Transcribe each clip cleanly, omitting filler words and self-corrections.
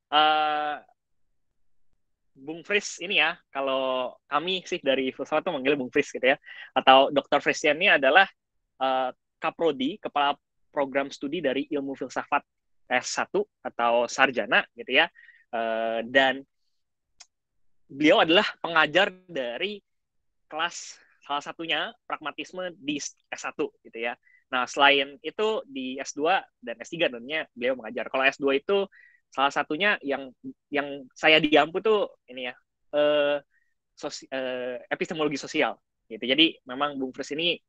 Eh, Bung Fris ini ya, kalau kami sih dari filsafat tuh manggil Bung Fris gitu ya, atau Dr. Frisian ini adalah Kaprodi, Kepala Program Studi dari Ilmu Filsafat S1 atau Sarjana gitu ya. Dan beliau adalah pengajar dari kelas salah satunya pragmatisme di S1 gitu ya. Nah, selain itu di S2 dan S3 tentunya beliau mengajar. Kalau S2 itu salah satunya yang saya diampu tuh ini ya, epistemologi sosial gitu. Jadi memang Bung Fris ini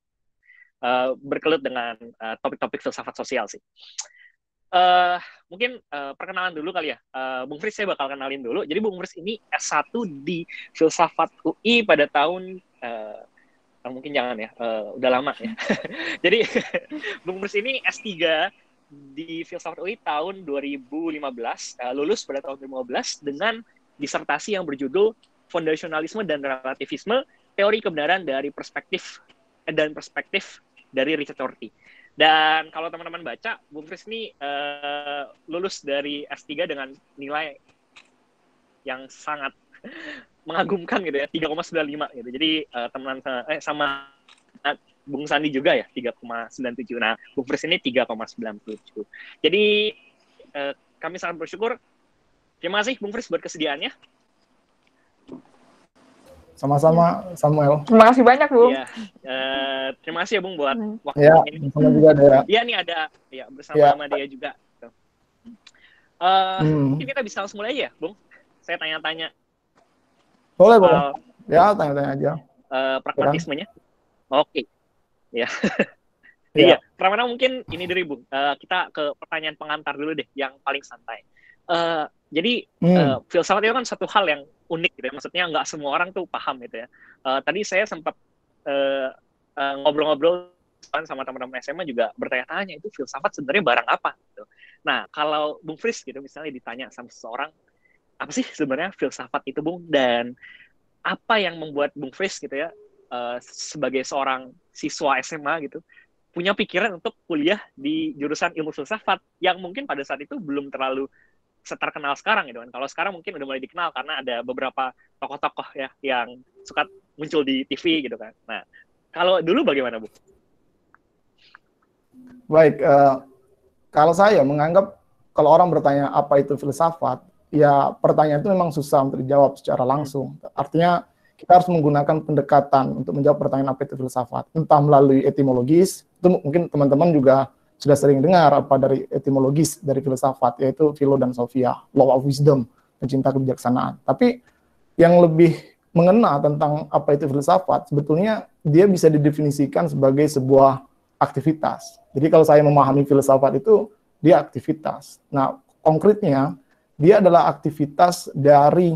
berkelut dengan topik-topik filsafat sosial sih. Uh, Mungkin perkenalan dulu kali ya. Bung Fris saya bakal kenalin dulu. Jadi Bung Fris ini S1 di Filsafat UI pada tahun mungkin jangan ya, udah lama ya. Jadi Bung Fris ini S3 di Filsafat UI tahun 2015, lulus pada tahun 2015 dengan disertasi yang berjudul Fondasionalisme dan Relativisme, Teori Kebenaran dari Perspektif dari Richard Rorty. Dan kalau teman-teman baca, Bung Fris ini lulus dari S3 dengan nilai yang sangat mengagumkan gitu ya, 3,95 gitu. Jadi teman sama Bung Sandi juga ya, 3,97. Nah, Bung Fris ini 3,97. Jadi kami sangat bersyukur. Terima kasih Bung Fris buat kesediaannya. Sama-sama Samuel. Terima kasih banyak, Bung. Ya, terima kasih ya Bung buat waktu ya, ini. Sama juga Dea. Iya nih ada ya bersama dia juga. Mungkin kita bisa langsung mulai ya, Bung. Saya tanya-tanya. Boleh. Ya, tanya-tanya aja. Pragmatismenya. Oke. Ya. Iya. Pertama mungkin ini dari Bung. Kita ke pertanyaan pengantar dulu deh, yang paling santai. Jadi filsafat itu kan satu hal yang unik gitu ya. Maksudnya nggak semua orang tuh paham gitu ya. Tadi saya sempat ngobrol-ngobrol sama teman-teman SMA juga bertanya-tanya, itu filsafat sebenarnya barang apa gitu. Nah, kalau Bung Fris gitu misalnya ditanya sama seseorang, apa sih sebenarnya filsafat itu, Bung? Dan apa yang membuat Bung Fris gitu ya, sebagai seorang siswa SMA gitu, punya pikiran untuk kuliah di jurusan ilmu filsafat yang mungkin pada saat itu belum terlalu terkenal sekarang gitu kan. Kalau sekarang mungkin udah mulai dikenal karena ada beberapa tokoh-tokoh ya yang suka muncul di TV gitu kan. Nah, kalau dulu bagaimana, Bu? Baik, kalau saya menganggap kalau orang bertanya apa itu filsafat, ya pertanyaan itu memang susah untuk dijawab secara langsung. Artinya kita harus menggunakan pendekatan untuk menjawab pertanyaan apa itu filsafat. Entah melalui etimologis, itu mungkin teman-teman juga sudah sering dengar apa dari etimologis dari filsafat, yaitu philo dan sophia, law of wisdom, pencinta kebijaksanaan. Tapi yang lebih mengena tentang apa itu filsafat, sebetulnya dia bisa didefinisikan sebagai sebuah aktivitas. Jadi kalau saya memahami filsafat itu, dia aktivitas. Nah, konkretnya, dia adalah aktivitas dari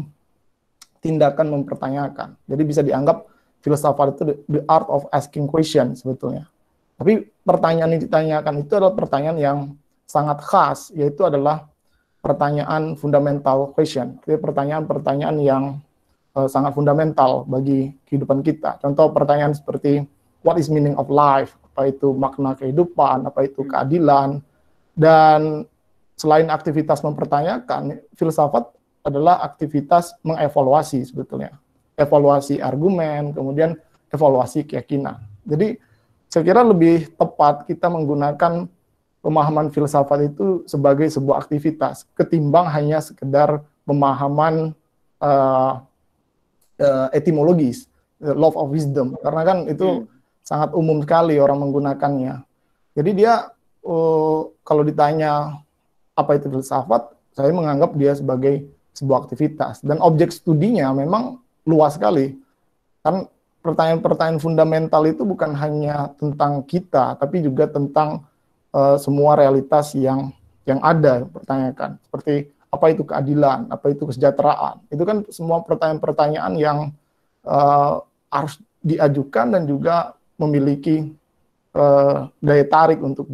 tindakan mempertanyakan. Jadi bisa dianggap filsafat itu the art of asking question sebetulnya. Tapi pertanyaan yang ditanyakan itu adalah pertanyaan yang sangat khas, yaitu adalah pertanyaan fundamental question. Jadi pertanyaan-pertanyaan yang sangat fundamental bagi kehidupan kita. Contoh pertanyaan seperti, what is meaning of life? Apa itu makna kehidupan? Apa itu keadilan? Dan selain aktivitas mempertanyakan, filsafat adalah aktivitas mengevaluasi sebetulnya. Evaluasi argumen, kemudian evaluasi keyakinan. Jadi saya kira lebih tepat kita menggunakan pemahaman filsafat itu sebagai sebuah aktivitas ketimbang hanya sekedar pemahaman etimologis, law of wisdom, karena kan itu sangat umum sekali orang menggunakannya. Jadi dia kalau ditanya apa itu filsafat, saya menganggap dia sebagai sebuah aktivitas dan objek studinya memang luas sekali. Kan pertanyaan-pertanyaan fundamental itu bukan hanya tentang kita, tapi juga tentang semua realitas yang ada dipertanyakan. Seperti apa itu keadilan, apa itu kesejahteraan. Itu kan semua pertanyaan-pertanyaan yang harus diajukan dan juga memiliki daya tarik untuk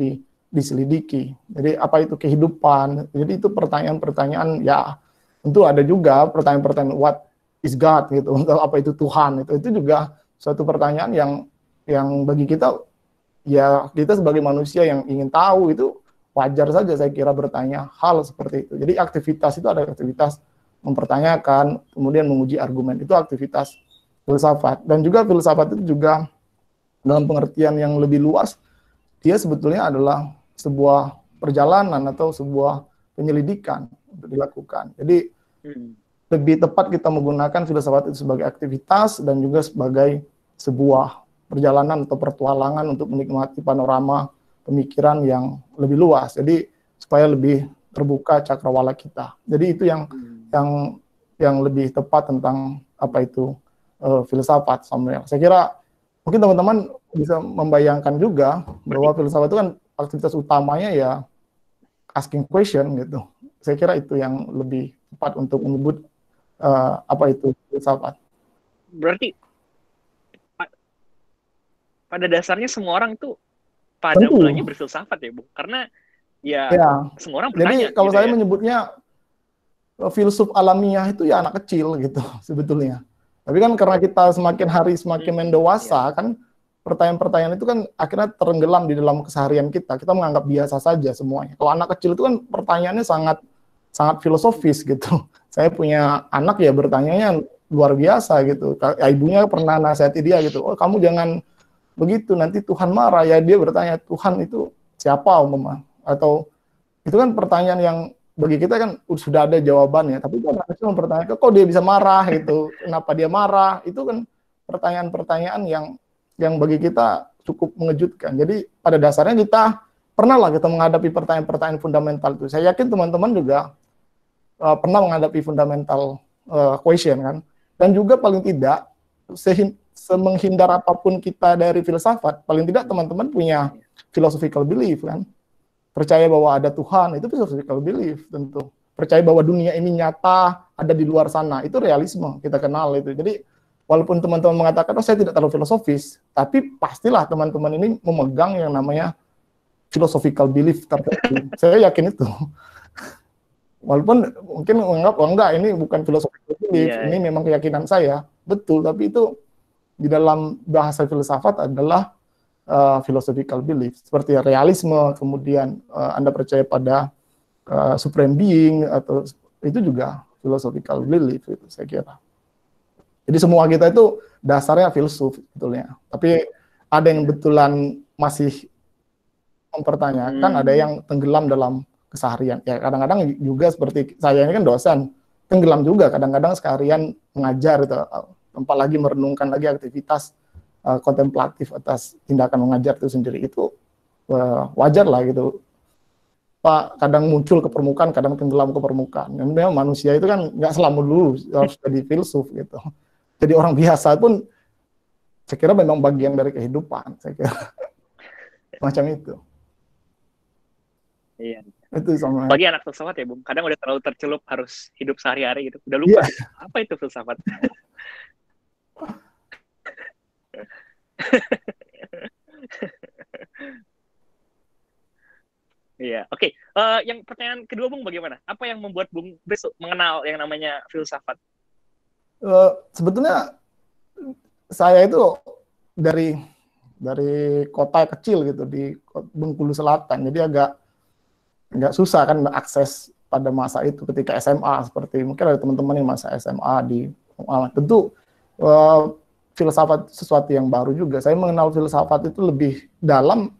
diselidiki. Jadi apa itu kehidupan? Jadi itu pertanyaan-pertanyaan, ya tentu ada juga pertanyaan-pertanyaan what is God gitu, apa itu Tuhan, itu juga suatu pertanyaan yang bagi kita, ya kita sebagai manusia yang ingin tahu itu wajar saja saya kira bertanya hal seperti itu. Jadi aktivitas itu ada aktivitas mempertanyakan, kemudian menguji argumen, itu aktivitas filsafat. Dan juga filsafat itu juga dalam pengertian yang lebih luas, dia sebetulnya adalah sebuah perjalanan atau sebuah penyelidikan untuk dilakukan. Jadi lebih tepat kita menggunakan filsafat itu sebagai aktivitas dan juga sebagai sebuah perjalanan atau pertualangan untuk menikmati panorama pemikiran yang lebih luas. Jadi supaya lebih terbuka cakrawala kita. Jadi itu yang lebih tepat tentang apa itu filsafat, Samuel. Saya kira mungkin teman-teman bisa membayangkan juga bahwa filsafat itu kan aktivitas utamanya ya asking question gitu. Saya kira itu yang lebih tepat untuk menyebut apa itu filsafat. Berarti pada dasarnya semua orang tuh pada mulanya berfilsafat ya, Bu. Karena ya semua orang bertanya. Jadi kalau gitu saya ya. menyebutnya filsuf alamiah itu ya anak kecil gitu sebetulnya. Tapi kan karena kita semakin hari semakin mendewasa kan pertanyaan-pertanyaan itu kan akhirnya terenggelam di dalam keseharian kita. Kita menganggap biasa saja semuanya. Kalau anak kecil itu kan pertanyaannya sangat filosofis gitu. Saya punya anak ya bertanyanya luar biasa gitu. Ibunya pernah nasihati dia gitu. Oh, kamu jangan begitu nanti Tuhan marah. Ya dia bertanya Tuhan itu siapa umumnya? Atau itu kan pertanyaan yang bagi kita kan sudah ada jawabannya, tapi anak kecil mempertanyakan kok dia bisa marah gitu, kenapa dia marah, itu kan pertanyaan-pertanyaan yang bagi kita cukup mengejutkan. Jadi pada dasarnya kita pernah lah kita menghadapi pertanyaan-pertanyaan fundamental itu. Saya yakin teman-teman juga pernah menghadapi fundamental question kan, dan juga paling tidak semenghindar apapun kita dari filsafat, paling tidak teman-teman punya philosophical belief kan. Percaya bahwa ada Tuhan, itu philosophical belief tentu. Percaya bahwa dunia ini nyata, ada di luar sana, itu realisme, kita kenal itu. Jadi, walaupun teman-teman mengatakan, oh saya tidak terlalu filosofis, tapi pastilah teman-teman ini memegang yang namanya philosophical belief tertentu. Saya yakin itu. Walaupun mungkin menganggap, oh enggak, ini bukan philosophical belief, ini memang keyakinan saya. Betul, tapi itu di dalam bahasa filsafat adalah philosophical belief, seperti realisme, kemudian Anda percaya pada supreme being, atau itu juga philosophical belief, itu saya kira. Jadi semua kita itu dasarnya filsuf, betulnya. Tapi ada yang betulan masih mempertanyakan, ada yang tenggelam dalam keseharian. Ya kadang-kadang juga seperti saya ini kan dosen, tenggelam juga kadang-kadang seharian mengajar, itu, apalagi merenungkan lagi aktivitas kontemplatif atas tindakan mengajar itu sendiri, itu wajar lah gitu. Pak kadang muncul ke permukaan, kadang tenggelam ke permukaan. Dan memang manusia itu kan nggak selalu dulu harus jadi filsuf gitu. Jadi orang biasa pun saya kira memang bagian dari kehidupan, saya kira. Macam itu. Iya. Itu sama. Bagi anak filsafat ya, Bung. Kadang udah terlalu tercelup harus hidup sehari-hari gitu. Udah lupa apa itu filsafat. Iya, oke. Yang pertanyaan kedua, Bung, bagaimana? Apa yang membuat Bung besok mengenal yang namanya filsafat? Sebetulnya saya itu dari kota kecil gitu di Bengkulu Selatan, jadi agak susah kan akses pada masa itu ketika SMA, seperti mungkin ada teman-teman yang masa SMA di tentu filsafat sesuatu yang baru juga. Saya mengenal filsafat itu lebih dalam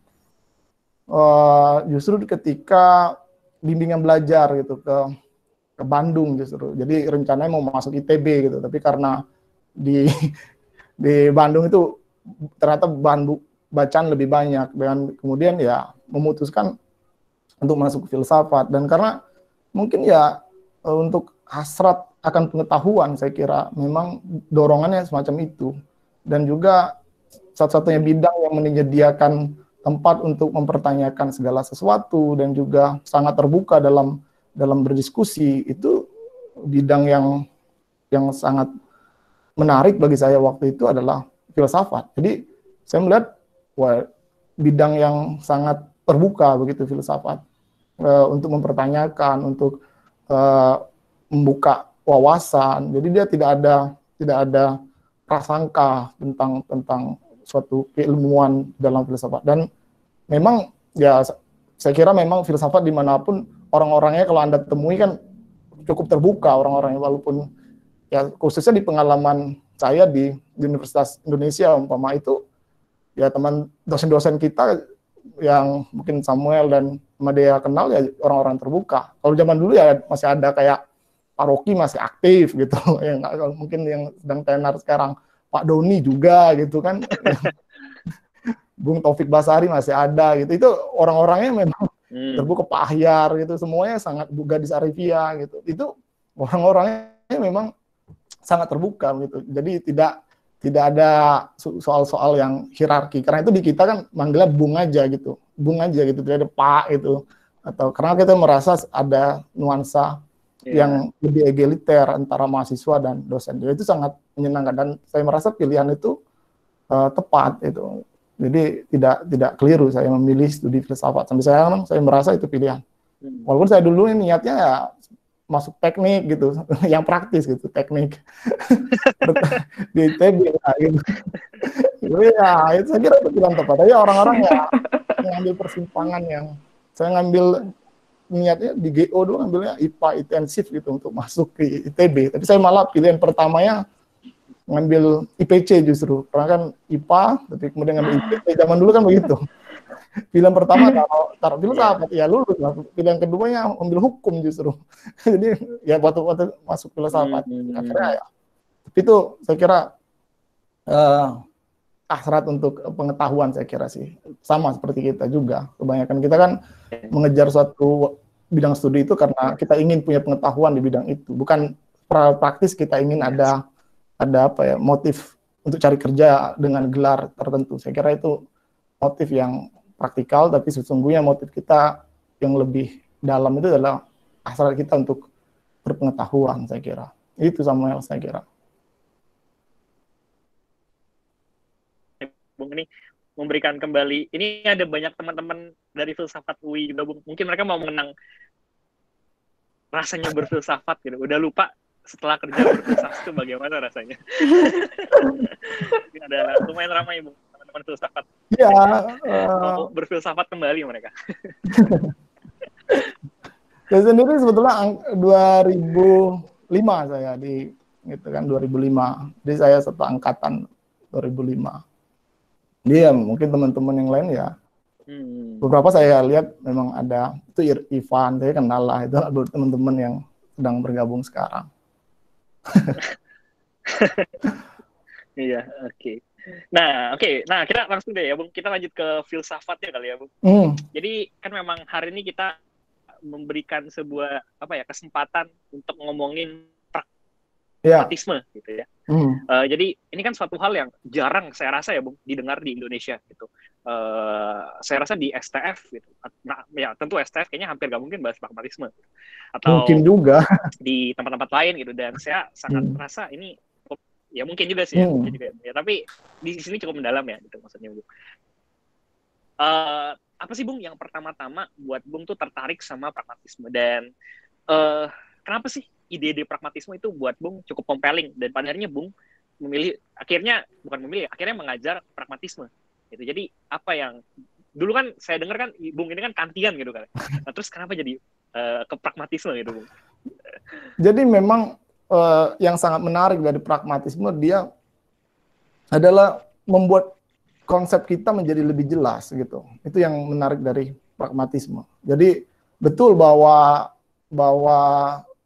justru ketika bimbingan belajar gitu ke Bandung justru. Jadi rencananya mau masuk ITB gitu, tapi karena di Bandung itu ternyata bacaan lebih banyak, dan kemudian ya memutuskan untuk masuk filsafat. Dan karena mungkin ya untuk hasrat akan pengetahuan, saya kira memang dorongannya semacam itu. Dan juga satu-satunya bidang yang menyediakan tempat untuk mempertanyakan segala sesuatu dan juga sangat terbuka dalam berdiskusi, itu bidang yang sangat menarik bagi saya waktu itu adalah filsafat. Jadi saya melihat bidang yang sangat terbuka begitu filsafat, untuk mempertanyakan, untuk membuka wawasan. Jadi dia tidak ada prasangka tentang suatu keilmuan dalam filsafat. Dan memang ya saya kira memang filsafat dimanapun orang-orangnya kalau Anda temui kan cukup terbuka orang-orangnya, walaupun ya khususnya di pengalaman saya di Universitas Indonesia umpama itu, ya teman dosen-dosen kita yang mungkin Samuel dan Madea kenal ya orang-orang terbuka. Kalau zaman dulu ya masih ada kayak Pak Rocky masih aktif gitu, yang mungkin yang sedang tenar sekarang Pak Doni juga gitu kan, Bung Taufik Basari masih ada gitu. Itu orang-orangnya memang terbuka, Pak Ahyar gitu, semuanya sangat Gadis Arifia gitu. Itu orang-orangnya memang sangat terbuka gitu. Jadi tidak ada soal-soal yang hierarki. Karena itu di kita kan manggilnya Bung aja gitu. Bung aja gitu, tidak ada Pak itu. Atau karena kita merasa ada nuansa yang lebih egaliter antara mahasiswa dan dosen. Jadi itu sangat menyenangkan dan saya merasa pilihan itu tepat itu. Jadi tidak keliru saya memilih studi filsafat. Sampai sekarang saya merasa itu pilihan. Walaupun saya dulu niatnya ya masuk teknik gitu, yang praktis gitu, teknik di ITB lah, gitu. Jadi ya itu saya kira itu pilihan tepat. Tapi orang-orang ya ngambil persimpangan yang saya ngambil niatnya di GO dulu ngambilnya IPA intensif gitu untuk masuk ke ITB. Tapi saya malah pilihan pertamanya ngambil IPC justru, karena kan IPA, tapi kemudian ngambil IPC. Zaman dulu kan begitu. Pilihan pertama taruh filsafat, ya lulus lah. Pilihan keduanya ambil hukum justru. Jadi ya waktu masuk filsafat. Akhirnya ya. Tapi itu saya kira hasrat untuk pengetahuan saya kira sih. Sama seperti kita juga. Kebanyakan kita kan mengejar suatu bidang studi itu karena kita ingin punya pengetahuan di bidang itu. Bukan praktis kita ingin ada apa ya, motif untuk cari kerja dengan gelar tertentu. Saya kira itu motif yang praktikal, tapi sesungguhnya motif kita yang lebih dalam itu adalah hasrat kita untuk berpengetahuan, saya kira. Itu Samuel, saya kira. Bung, ini memberikan kembali, ini ada banyak teman-teman dari filsafat UI juga, Bung. Mungkin mereka mau mengenang rasanya berfilsafat gitu. Udah lupa setelah kerja berfilsafat itu bagaimana rasanya. Ada lumayan ramai, Bung, teman-teman filsafat. Ya, mau berfilsafat kembali mereka. Saya sendiri sebetulnya 2005 saya di gitu kan, 2005. Jadi saya satu angkatan 2005. Dia mungkin teman-teman yang lain ya. Beberapa saya lihat memang ada, itu Ivan, saya kenal lah, itu teman-teman yang sedang bergabung sekarang. Iya, oke. Nah, Nah, kita langsung deh ya, Bung. Kita lanjut ke filsafatnya kali ya, Bung. Jadi kan memang hari ini kita memberikan sebuah kesempatan untuk ngomongin pragmatisme gitu ya. Jadi ini kan suatu hal yang jarang saya rasa ya, Bung, didengar di Indonesia gitu. Saya rasa di STF gitu. Nah, ya tentu STF kayaknya hampir nggak mungkin bahas pragmatisme. Atau mungkin juga di tempat-tempat lain gitu, dan saya sangat merasa ini ya mungkin juga sih ya, mungkin juga ya, tapi di sini cukup mendalam ya gitu maksudnya, Bung. Apa sih, Bung, yang pertama-tama buat Bung tuh tertarik sama pragmatisme, dan kenapa sih ide-ide pragmatisme itu buat Bung cukup compelling, dan pada akhirnya Bung akhirnya mengajar pragmatisme gitu. Jadi apa yang dulu kan saya dengar kan Bung ini kan Kantian gitu kan. Nah, terus kenapa jadi ke pragmatisme gitu, Bung? Jadi memang yang sangat menarik dari pragmatisme, dia adalah membuat konsep kita menjadi lebih jelas gitu. Itu yang menarik dari pragmatisme. Jadi betul bahwa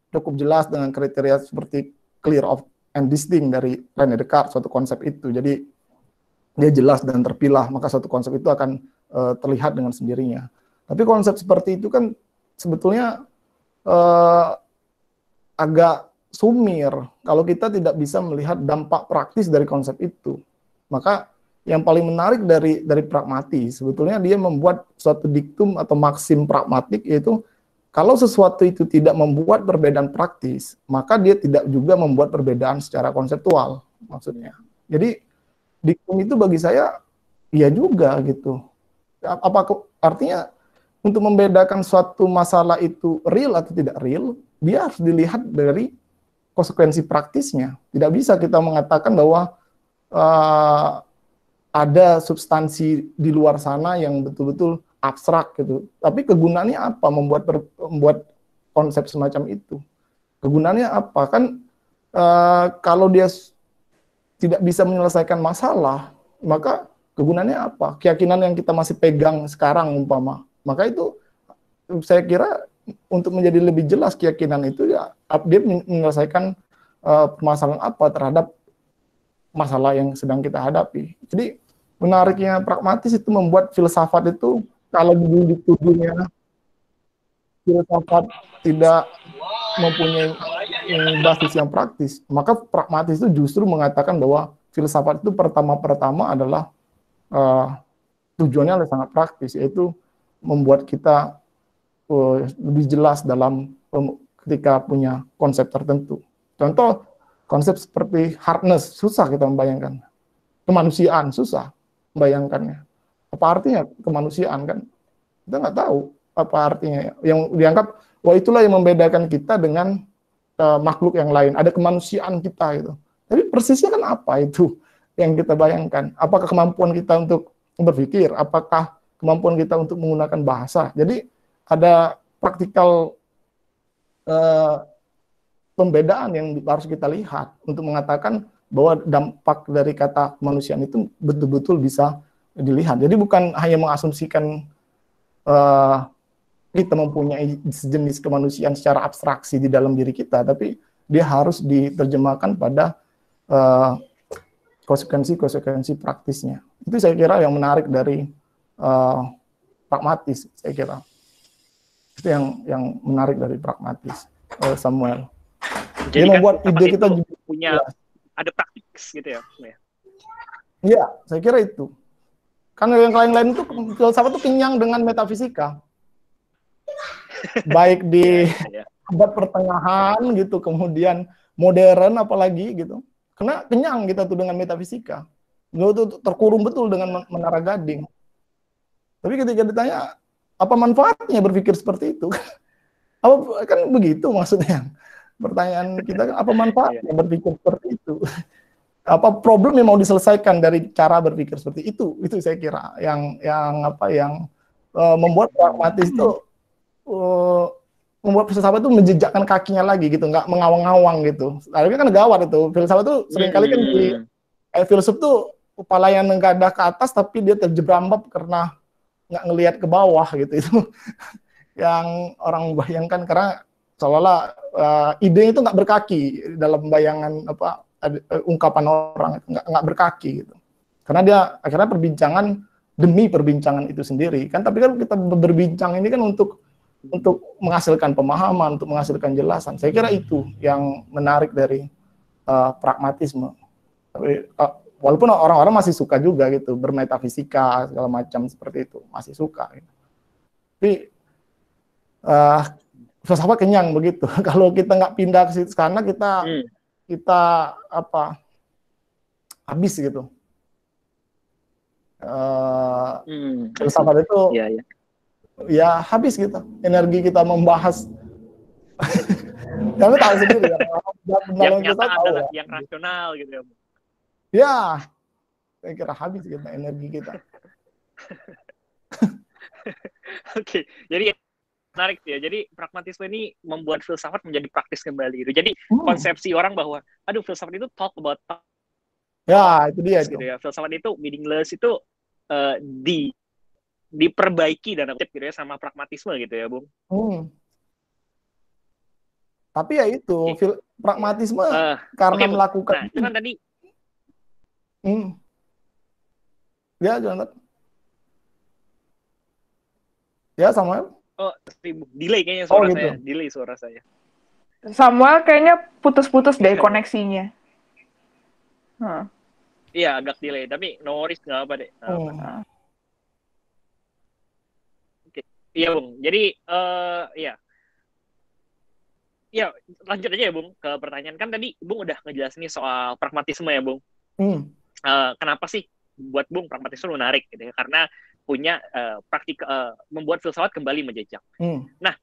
cukup jelas dengan kriteria seperti clear of and distinct dari René Descartes, suatu konsep itu. Jadi dia jelas dan terpilah, maka suatu konsep itu akan terlihat dengan sendirinya. Tapi konsep seperti itu kan sebetulnya agak sumir kalau kita tidak bisa melihat dampak praktis dari konsep itu. Maka yang paling menarik dari pragmatis sebetulnya dia membuat suatu diktum atau maksim pragmatik, yaitu kalau sesuatu itu tidak membuat perbedaan praktis, maka dia tidak juga membuat perbedaan secara konseptual, maksudnya. Jadi diktum itu bagi saya iya juga gitu. Artinya untuk membedakan suatu masalah itu real atau tidak real, dia harus dilihat dari konsekuensi praktisnya. Tidak bisa kita mengatakan bahwa ada substansi di luar sana yang betul-betul abstrak gitu. Tapi kegunaannya apa membuat konsep semacam itu? Kegunaannya apa? Kan kalau dia tidak bisa menyelesaikan masalah, maka kegunaannya apa? Keyakinan yang kita masih pegang sekarang umpama. Maka itu saya kira untuk menjadi lebih jelas keyakinan itu ya dia menyelesaikan permasalahan apa terhadap masalah yang sedang kita hadapi. Jadi menariknya pragmatis itu membuat filsafat itu kalau dituduhnya filsafat tidak mempunyai basis yang praktis, maka pragmatis itu justru mengatakan bahwa filsafat itu pertama-pertama adalah tujuannya sangat praktis, yaitu membuat kita lebih jelas dalam ketika punya konsep tertentu. Contoh, konsep seperti hardness, susah kita membayangkan. Kemanusiaan, susah membayangkannya. Apa artinya kemanusiaan kan? Kita nggak tahu apa artinya. Yang dianggap, wah itulah yang membedakan kita dengan makhluk yang lain. Ada kemanusiaan kita gitu. Tapi persisnya kan apa itu yang kita bayangkan? Apakah kemampuan kita untuk berpikir? Apakah kemampuan kita untuk menggunakan bahasa? Jadi ada praktikal pembedaan yang harus kita lihat untuk mengatakan bahwa dampak dari kata kemanusiaan itu betul-betul bisa dilihat. Jadi bukan hanya mengasumsikan kita mempunyai sejenis kemanusiaan secara abstraksi di dalam diri kita, tapi dia harus diterjemahkan pada konsekuensi-konsekuensi praktisnya. Itu saya kira yang menarik dari pragmatis, saya kira. Itu yang menarik dari pragmatis, Samuel. Jadi dia membuat kan ide kita juga punya ada praktis gitu ya. Iya, saya kira itu. Karena yang lain-lain itu filsafat itu kenyang dengan metafisika. Baik di abad pertengahan gitu, kemudian modern apalagi gitu. Karena kenyang kita tuh dengan metafisika. Itu terkurung betul dengan Menara Gading. Tapi ketika ditanya apa manfaatnya berpikir seperti itu? Apa kan begitu maksudnya. Pertanyaan kita kan apa manfaatnya berpikir seperti itu? Apa problem yang mau diselesaikan dari cara berpikir seperti itu? Itu saya kira yang membuat pragmatis itu membuat filsafat itu menjejakkan kakinya lagi gitu, nggak mengawang-awang gitu. Tapi kan gawat itu. Filsafat itu seringkali kan filsuf tuh kepala yang menggadah ke atas tapi dia terjerambab karena nggak ngelihat ke bawah gitu. Itu yang orang bayangkan karena seolah-olah ide itu nggak berkaki dalam bayangan ungkapan orang, nggak berkaki gitu. Karena dia akhirnya perbincangan demi perbincangan itu sendiri kan. Tapi kan kita berbincang ini kan untuk menghasilkan pemahaman, untuk menghasilkan jelasan. Saya kira itu yang menarik dari pragmatisme. Tapi, walaupun orang-orang masih suka juga gitu bermetafisika segala macam seperti itu, masih suka. Gitu. Tapi filsafat kenyang begitu. Kalau kita nggak pindah ke sana, kita habis gitu. Filsafat itu ya habis gitu. Energi kita membahas. Kamu tahu sendiri ya. Yang nyata adalah yang rasional gitu ya. Ya, saya kira habis gitu energi kita. Oke, jadi menarik ya. Jadi pragmatisme ini membuat filsafat menjadi praktis kembali gitu. Jadi konsepsi orang bahwa aduh filsafat itu talk about talk. Ya, itu dia gitu ya. Filsafat itu meaningless itu diperbaiki dan gitu ya sama pragmatisme gitu ya, Bung. Tapi ya itu pragmatisme karena melakukan nah, itu kan tadi ya Jonathan. Ya Samuel. Oh, delay kayaknya suara gitu. saya. Delay suara saya. Samuel kayaknya putus-putus deh koneksinya. Iya, agak delay. Tapi no worries, nggak apa deh. Oke. Iya, Bung. Jadi, ya lanjut aja ya, Bung, ke pertanyaan. Kan tadi Bung udah ngejelasin nih soal pragmatisme ya, Bung. Kenapa sih buat Bung pragmatisme menarik gitu ya? Karena punya membuat filsafat kembali menjejak. Nah,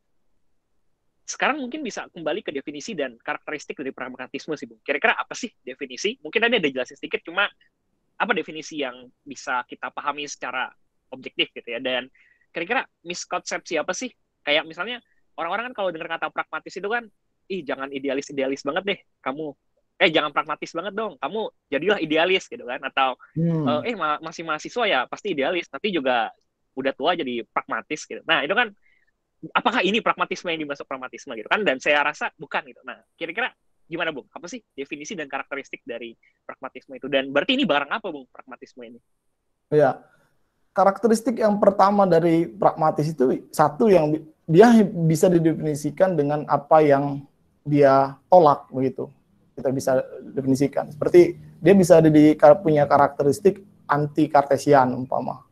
sekarang mungkin bisa kembali ke definisi dan karakteristik dari pragmatisme sih, Bung. Kira-kira apa sih definisi? Mungkin tadi ada jelasin sedikit, cuma apa definisi yang bisa kita pahami secara objektif gitu ya? Dan kira-kira miskonsepsi apa sih? Kayak misalnya orang-orang kan kalau dengar kata pragmatis itu kan, ih jangan idealis banget deh kamu. Jangan pragmatis banget dong, kamu jadilah idealis gitu kan. Atau masih mahasiswa ya pasti idealis, tapi juga udah tua jadi pragmatis gitu. Nah itu kan, apakah ini pragmatisme yang dimaksud pragmatisme gitu kan? Dan saya rasa bukan gitu. Nah kira-kira gimana Bung? Apa sih definisi dan karakteristik dari pragmatisme itu? Dan berarti ini barang apa Bung pragmatisme ini? Ya, karakteristik yang pertama dari pragmatis itu satu yang dia bisa didefinisikan dengan apa yang dia tolak begitu. Kita bisa definisikan. Seperti dia bisa punya karakteristik anti kartesian umpama.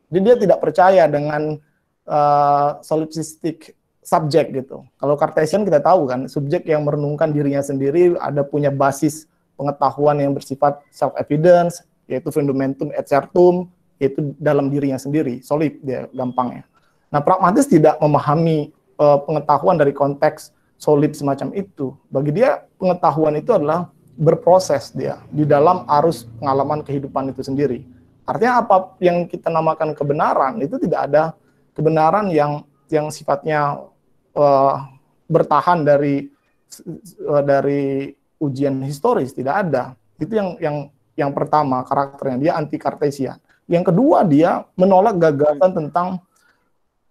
Jadi dia tidak percaya dengan solipsistik subjek gitu. Kalau Kartesian kita tahu kan, subjek yang merenungkan dirinya sendiri, ada punya basis pengetahuan yang bersifat self-evidence, yaitu fundamentum et certum, yaitu dalam dirinya sendiri, solid dia gampangnya. Nah, pragmatis tidak memahami pengetahuan dari konteks solid semacam itu. Bagi dia, pengetahuan itu adalah berproses dia di dalam arus pengalaman kehidupan itu sendiri. Artinya apa yang kita namakan kebenaran, itu tidak ada kebenaran yang sifatnya bertahan dari ujian historis, tidak ada. Itu yang pertama karakternya, dia anti kartesian. Yang kedua, dia menolak gagasan tentang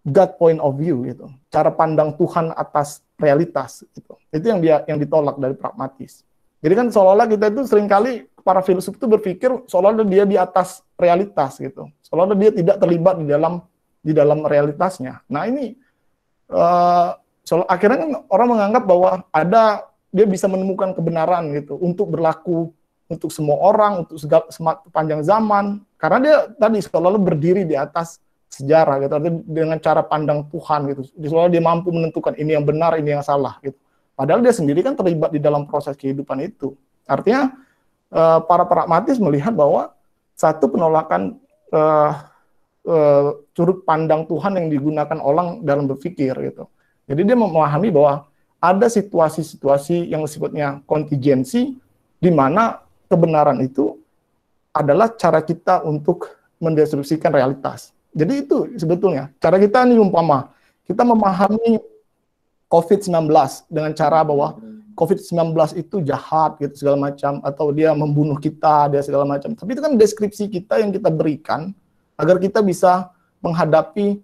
God point of view gitu, cara pandang Tuhan atas realitas gitu. Itu yang ditolak dari pragmatis. Jadi kan seolah-olah kita itu seringkali para filsuf itu berpikir seolah-olah dia di atas realitas gitu, seolah-olah dia tidak terlibat di dalam realitasnya. Nah ini akhirnya kan orang menganggap bahwa dia bisa menemukan kebenaran gitu untuk berlaku untuk semua orang, untuk sepanjang zaman, karena dia tadi seolah-olah berdiri di atas sejarah gitu, dengan cara pandang Tuhan gitu. Seolah dia mampu menentukan ini yang benar, ini yang salah gitu. Padahal dia sendiri kan terlibat di dalam proses kehidupan itu. Artinya para pragmatis melihat bahwa satu penolakan sudut pandang Tuhan yang digunakan orang dalam berpikir gitu. Jadi dia memahami bahwa ada situasi-situasi yang sifatnya kontingensi di mana kebenaran itu adalah cara kita untuk mendeskripsikan realitas. Jadi itu sebetulnya cara kita nih, umpama kita memahami COVID-19 dengan cara bahwa COVID-19 itu jahat gitu segala macam, atau dia membunuh kita, dia segala macam. Tapi itu kan deskripsi kita yang kita berikan agar kita bisa menghadapi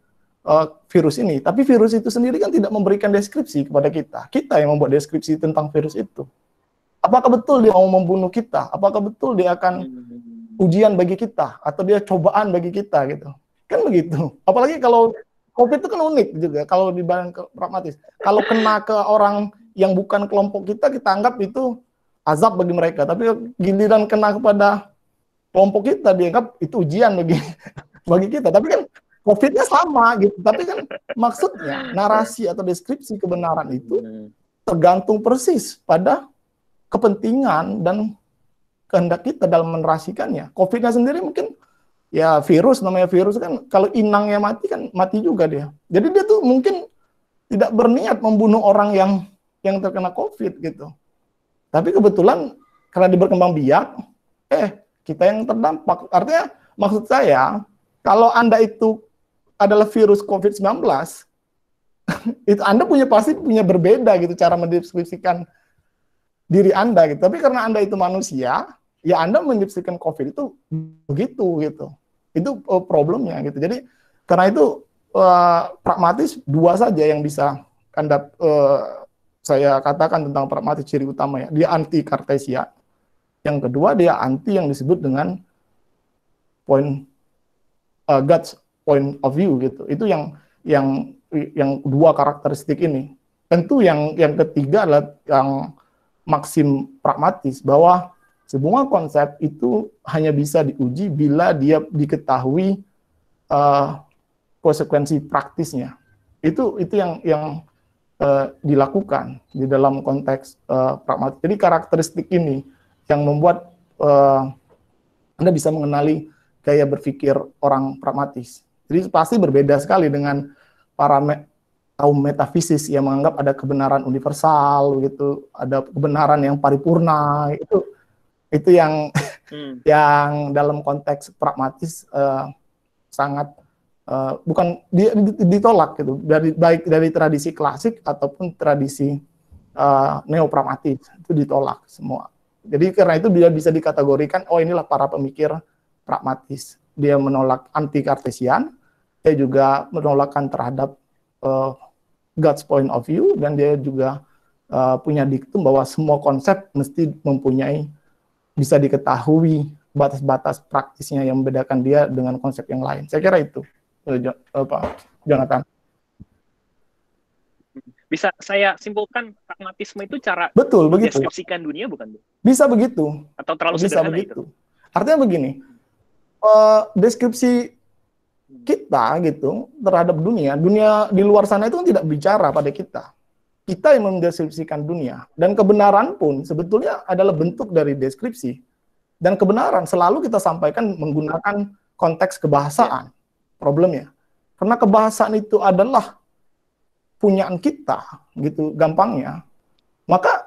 virus ini. Tapi virus itu sendiri kan tidak memberikan deskripsi kepada kita. Kita yang membuat deskripsi tentang virus itu. Apakah betul dia mau membunuh kita? Apakah betul dia akan ujian bagi kita? Atau dia cobaan bagi kita gitu? Kan begitu. Apalagi kalau COVID itu kan unik juga kalau dibanding ke pragmatis. Kalau kena ke orang yang bukan kelompok kita anggap itu azab bagi mereka. Tapi giliran kena kepada kelompok kita, dianggap itu ujian bagi kita. Tapi kan COVID-nya sama gitu. Tapi kan maksudnya narasi atau deskripsi kebenaran itu tergantung persis pada kepentingan dan kehendak kita dalam menarasikannya. COVID-nya sendiri mungkin ya virus, namanya virus kan, kalau inangnya mati kan mati juga dia. Jadi dia tuh mungkin tidak berniat membunuh orang yang terkena COVID gitu. Tapi kebetulan karena dia berkembang biak, kita yang terdampak. Artinya maksud saya, kalau Anda itu adalah virus COVID-19, itu Anda pasti punya berbeda gitu cara mendeskripsikan diri Anda gitu. Tapi karena Anda itu manusia, ya Anda mendeskripsikan COVID itu begitu gitu. Itu problemnya gitu. Jadi karena itu pragmatis dua saja yang bisa Anda saya katakan tentang pragmatis ciri utama ya. Dia anti kartesia. Yang kedua dia anti yang disebut dengan God's point of view gitu. Itu yang dua karakteristik ini. Tentu yang ketiga adalah yang maksim pragmatis, bahwa semua konsep itu hanya bisa diuji bila dia diketahui konsekuensi praktisnya. Itu yang dilakukan di dalam konteks pragmatis. Jadi karakteristik ini yang membuat Anda bisa mengenali gaya berpikir orang pragmatis. Jadi pasti berbeda sekali dengan para kaum metafisis yang menganggap ada kebenaran universal gitu, ada kebenaran yang paripurna. Itu yang yang dalam konteks pragmatis sangat bukan ditolak gitu, baik dari tradisi klasik ataupun tradisi neopragmatis, itu ditolak semua. Jadi karena itu dia bisa dikategorikan, oh inilah para pemikir pragmatis. Dia menolak anti kartesian, dia juga menolakkan terhadap God's point of view, dan dia juga punya diktum bahwa semua konsep mesti mempunyai, bisa diketahui batas-batas praktisnya yang membedakan dia dengan konsep yang lain. Saya kira itu, Jonathan. Bisa saya simpulkan pragmatisme itu cara betul begitu mendeskripsikan dunia, bukan, Bu? Bisa begitu. Atau terlalu bisa sederhana begitu. Itu? Artinya begini, deskripsi kita gitu terhadap dunia di luar sana itu kan tidak bicara pada kita. Kita yang mendeskripsikan dunia, dan kebenaran pun sebetulnya adalah bentuk dari deskripsi. Dan kebenaran selalu kita sampaikan menggunakan konteks kebahasaan. Problemnya, karena kebahasaan itu adalah punyaan kita, gitu gampangnya, maka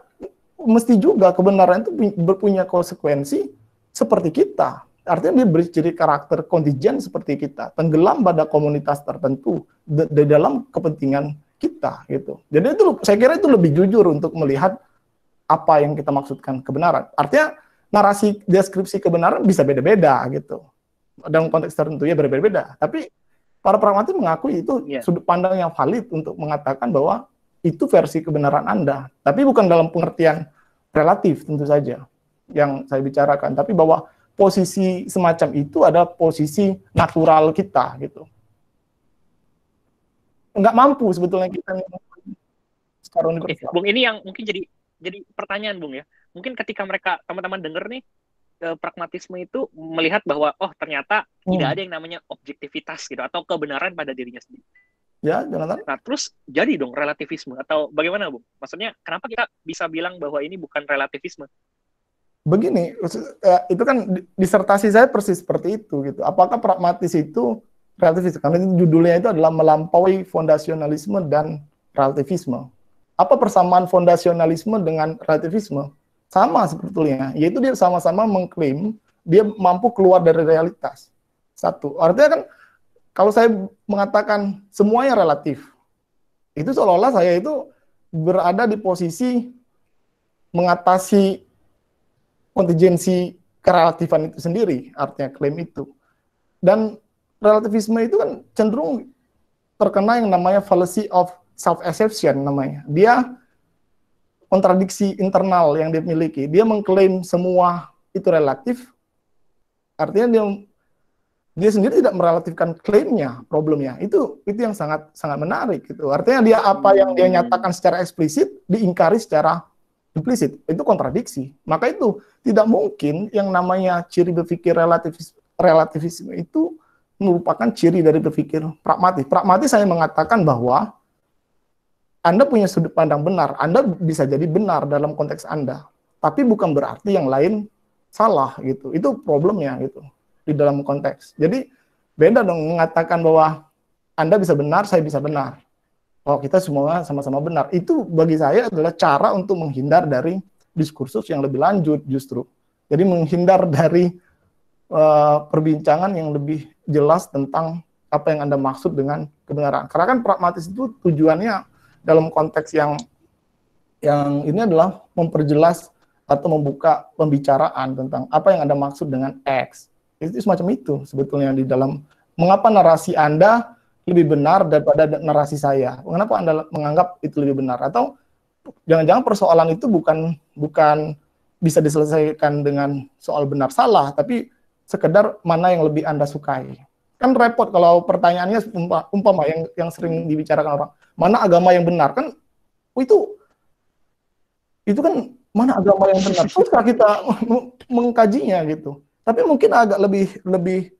mesti juga kebenaran itu berpunya konsekuensi seperti kita. Artinya dia berciri karakter kontingen seperti kita, tenggelam pada komunitas tertentu di dalam kepentingan kita, gitu. Jadi itu, saya kira itu lebih jujur untuk melihat apa yang kita maksudkan kebenaran. Artinya narasi deskripsi kebenaran bisa beda-beda, gitu. Dalam konteks tertentu ya berbeda-beda. Tapi para pragmatis mengakui itu sudut pandang yang valid untuk mengatakan bahwa itu versi kebenaran Anda. Tapi bukan dalam pengertian relatif tentu saja yang saya bicarakan, tapi bahwa posisi semacam itu ada posisi natural kita, gitu. Nggak mampu sebetulnya kita secara universal. Bung, ini yang mungkin jadi pertanyaan, Bung, ya. Mungkin ketika mereka, teman-teman dengar nih, pragmatisme itu melihat bahwa oh ternyata tidak ada yang namanya objektivitas gitu atau kebenaran pada dirinya sendiri. Ya, Jonathan. Nah, terus jadi dong relativisme atau bagaimana, Bung? Maksudnya kenapa kita bisa bilang bahwa ini bukan relativisme? Begini, itu kan disertasi saya persis seperti itu gitu. Apakah pragmatis itu relativisme? Karena itu judulnya itu adalah melampaui fondasionalisme dan relativisme. Apa persamaan fondasionalisme dengan relativisme? Sama sebetulnya, yaitu dia sama-sama mengklaim dia mampu keluar dari realitas. Satu, artinya kan kalau saya mengatakan semuanya relatif, itu seolah-olah saya itu berada di posisi mengatasi kontingensi kerelatifan itu sendiri, artinya klaim itu. Dan relativisme itu kan cenderung terkena yang namanya fallacy of self-assertion namanya. Dia kontradiksi internal yang dia miliki. Dia mengklaim semua itu relatif, artinya dia sendiri tidak merelatifkan klaimnya, problemnya. Itu yang sangat menarik gitu. Artinya dia apa yang dia nyatakan secara eksplisit diingkari secara implisit. Itu kontradiksi. Maka itu tidak mungkin yang namanya ciri berpikir relativisme itu merupakan ciri dari berpikir pragmatis. Pragmatis saya mengatakan bahwa Anda punya sudut pandang benar, Anda bisa jadi benar dalam konteks Anda, tapi bukan berarti yang lain salah gitu. Itu problemnya gitu di dalam konteks. Jadi beda dong mengatakan bahwa Anda bisa benar, saya bisa benar. Oh, kita semua sama-sama benar. Itu bagi saya adalah cara untuk menghindar dari diskursus yang lebih lanjut justru. Jadi menghindar dari perbincangan yang lebih jelas tentang apa yang Anda maksud dengan kebenaran. Karena kan pragmatis itu tujuannya dalam konteks yang ini adalah memperjelas atau membuka pembicaraan tentang apa yang Anda maksud dengan X. Itu semacam itu sebetulnya di dalam mengapa narasi Anda lebih benar daripada narasi saya. Mengapa Anda menganggap itu lebih benar? Atau jangan-jangan persoalan itu bukan bisa diselesaikan dengan soal benar salah, tapi sekedar mana yang lebih Anda sukai. Kan repot kalau pertanyaannya umpama yang sering dibicarakan orang, mana agama yang benar? Kan itu kan mana agama yang benar? Susah kita mengkajinya gitu. Tapi mungkin agak lebih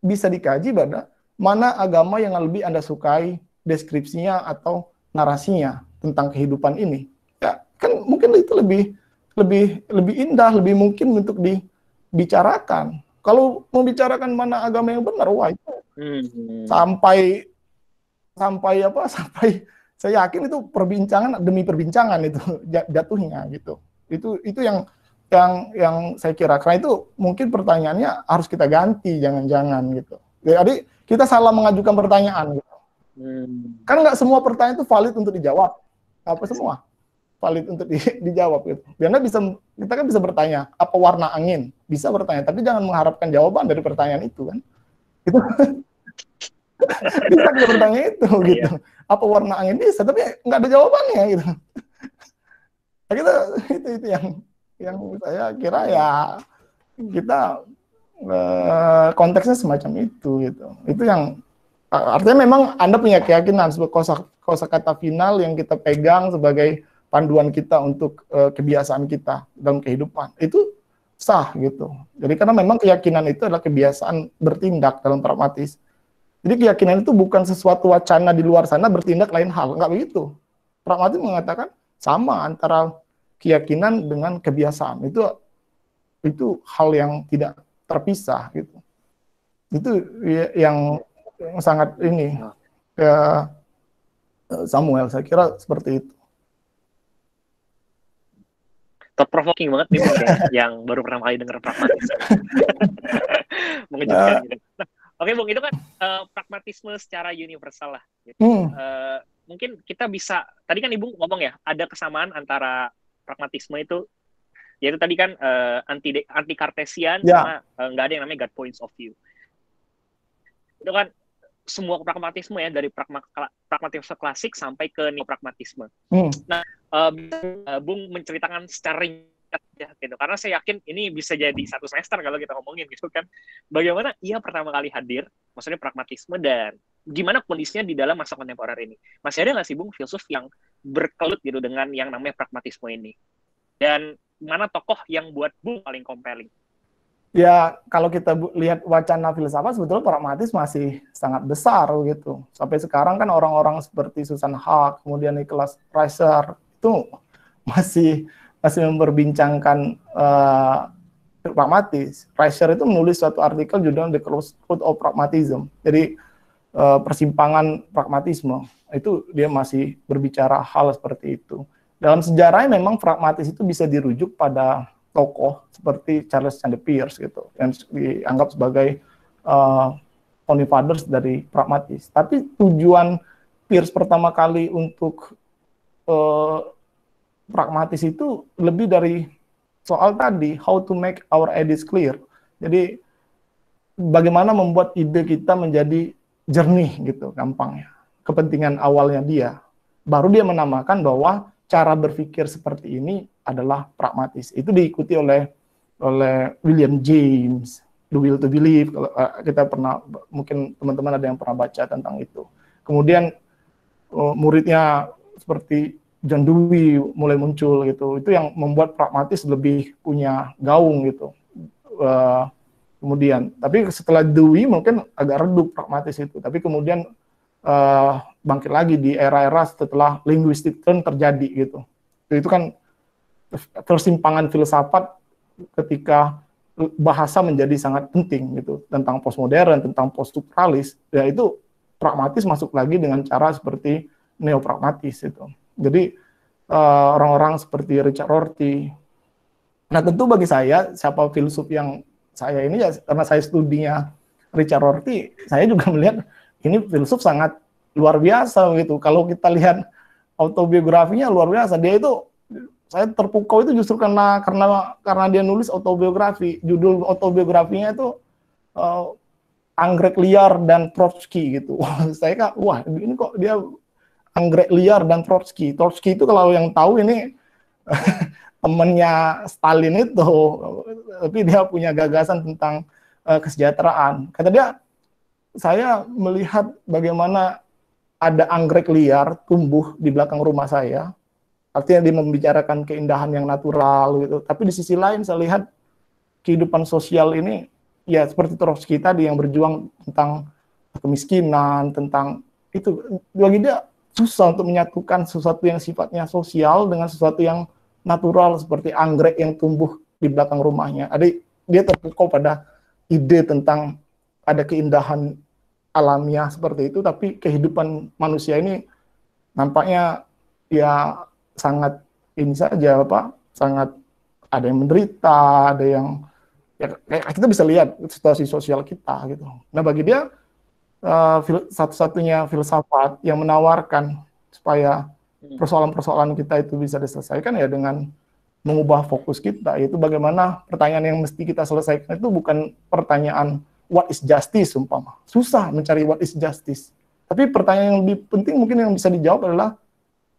bisa dikaji pada mana agama yang lebih Anda sukai deskripsinya atau narasinya tentang kehidupan ini. Ya, kan mungkin itu lebih indah, lebih mungkin untuk dibicarakan. Kalau membicarakan mana agama yang benar, wah itu sampai saya yakin itu perbincangan demi perbincangan itu jatuhnya gitu. Itu yang saya kira. Karena itu mungkin pertanyaannya harus kita ganti, jangan-jangan gitu. Jadi kita salah mengajukan pertanyaan. Gitu. Kan nggak semua pertanyaan itu valid untuk dijawab. Apa semua valid untuk dijawab gitu. Karena kita kan bisa bertanya apa warna angin, bisa bertanya, tapi jangan mengharapkan jawaban dari pertanyaan itu kan. Itu bisa kita bertanya itu gitu. Apa warna angin bisa, tapi nggak ada jawabannya gitu. Nah, itu yang saya kira ya kita konteksnya semacam itu gitu. Itu yang artinya memang Anda punya keyakinan sebuah kosakata final yang kita pegang sebagai panduan kita untuk kebiasaan kita dalam kehidupan. Itu sah gitu. Jadi karena memang keyakinan itu adalah kebiasaan bertindak dalam pragmatis. Jadi keyakinan itu bukan sesuatu wacana di luar sana bertindak lain hal. Enggak begitu. Pragmatis mengatakan sama antara keyakinan dengan kebiasaan. Itu hal yang tidak terpisah gitu. Itu yang sangat ini Samuel, saya kira seperti itu. Thought-provoking banget nih Bung, yang baru pertama kali dengar pragmatis. Mengejutkan gitu. Nah, oke Bung, itu kan pragmatisme secara universal lah. Gitu. Mungkin kita bisa, tadi kan Ibu ngomong ya, ada kesamaan antara pragmatisme itu, yaitu tadi kan anti Cartesian sama nggak ada yang namanya God points of view. Itu kan semua pragmatisme ya, dari pragmatisme klasik sampai ke neopragmatisme. Nah, Bung menceritakan secara ringkas ya, gitu. Karena saya yakin ini bisa jadi satu semester kalau kita ngomongin gitu kan. Bagaimana ia pertama kali hadir, maksudnya pragmatisme, dan gimana kondisinya di dalam masa kontemporer ini. Masih ada nggak sih Bung filsuf yang berkelut gitu dengan yang namanya pragmatisme ini? Dan mana tokoh yang buat Bung paling compelling? Ya, kalau kita lihat wacana filsafat, sebetulnya pragmatis masih sangat besar gitu. Sampai sekarang kan orang-orang seperti Susan Haack, kemudian Nicholas Reiser, itu masih memperbincangkan pragmatis. Reiser itu menulis suatu artikel judulnya The Crossroads of Pragmatism. Jadi persimpangan pragmatisme. Itu dia masih berbicara hal seperti itu. Dalam sejarahnya memang pragmatis itu bisa dirujuk pada tokoh seperti Charles Sanders Peirce gitu, yang dianggap sebagai founding fathers dari pragmatis. Tapi tujuan Peirce pertama kali untuk pragmatis itu lebih dari soal tadi, how to make our ideas clear. Jadi bagaimana membuat ide kita menjadi jernih gitu, gampangnya. Kepentingan awalnya dia. Baru dia menamakan bahwa cara berpikir seperti ini adalah pragmatis. Itu diikuti oleh William James, The Will to Believe. Kalau kita pernah, mungkin teman-teman ada yang pernah baca tentang itu. Kemudian muridnya seperti John Dewey mulai muncul gitu. Itu yang membuat pragmatis lebih punya gaung gitu. Kemudian, tapi setelah Dewey mungkin agak redup pragmatis itu. Tapi kemudian bangkit lagi di era-era setelah linguistic turn terjadi gitu. Itu kan persimpangan filsafat ketika bahasa menjadi sangat penting gitu, tentang postmodern, tentang poststrukturalis, ya itu pragmatis masuk lagi dengan cara seperti neopragmatis itu. Jadi orang-orang seperti Richard Rorty. Nah, tentu bagi saya siapa filsuf yang saya ini ya, karena saya studinya Richard Rorty, saya juga melihat ini filsuf sangat luar biasa gitu. Kalau kita lihat autobiografinya luar biasa. Dia itu, saya terpukau itu justru karena dia nulis autobiografi. Judul autobiografinya itu Anggrek Liar dan Trotsky gitu. Saya kan, wah ini kok dia Anggrek Liar dan Trotsky. Trotsky itu kalau yang tahu ini temannya Stalin itu, tapi dia punya gagasan tentang kesejahteraan. Kata dia, saya melihat bagaimana ada anggrek liar tumbuh di belakang rumah saya. Artinya dia membicarakan keindahan yang natural gitu. Tapi di sisi lain saya lihat kehidupan sosial ini ya seperti Trotsky tadi yang berjuang tentang kemiskinan, tentang itu. Bagi dia susah untuk menyatukan sesuatu yang sifatnya sosial dengan sesuatu yang natural seperti anggrek yang tumbuh di belakang rumahnya. Jadi dia terpukau pada ide tentang ada keindahan alamiah seperti itu, tapi kehidupan manusia ini nampaknya ya sangat ini saja, sangat ada yang menderita, ada yang Ya, kayak kita bisa lihat situasi sosial kita gitu. Nah, bagi dia satu-satunya filsafat yang menawarkan supaya persoalan-persoalan kita itu bisa diselesaikan ya dengan mengubah fokus kita, yaitu bagaimana pertanyaan yang mesti kita selesaikan itu bukan pertanyaan what is justice umpama. Susah mencari what is justice. Tapi pertanyaan yang lebih penting mungkin yang bisa dijawab adalah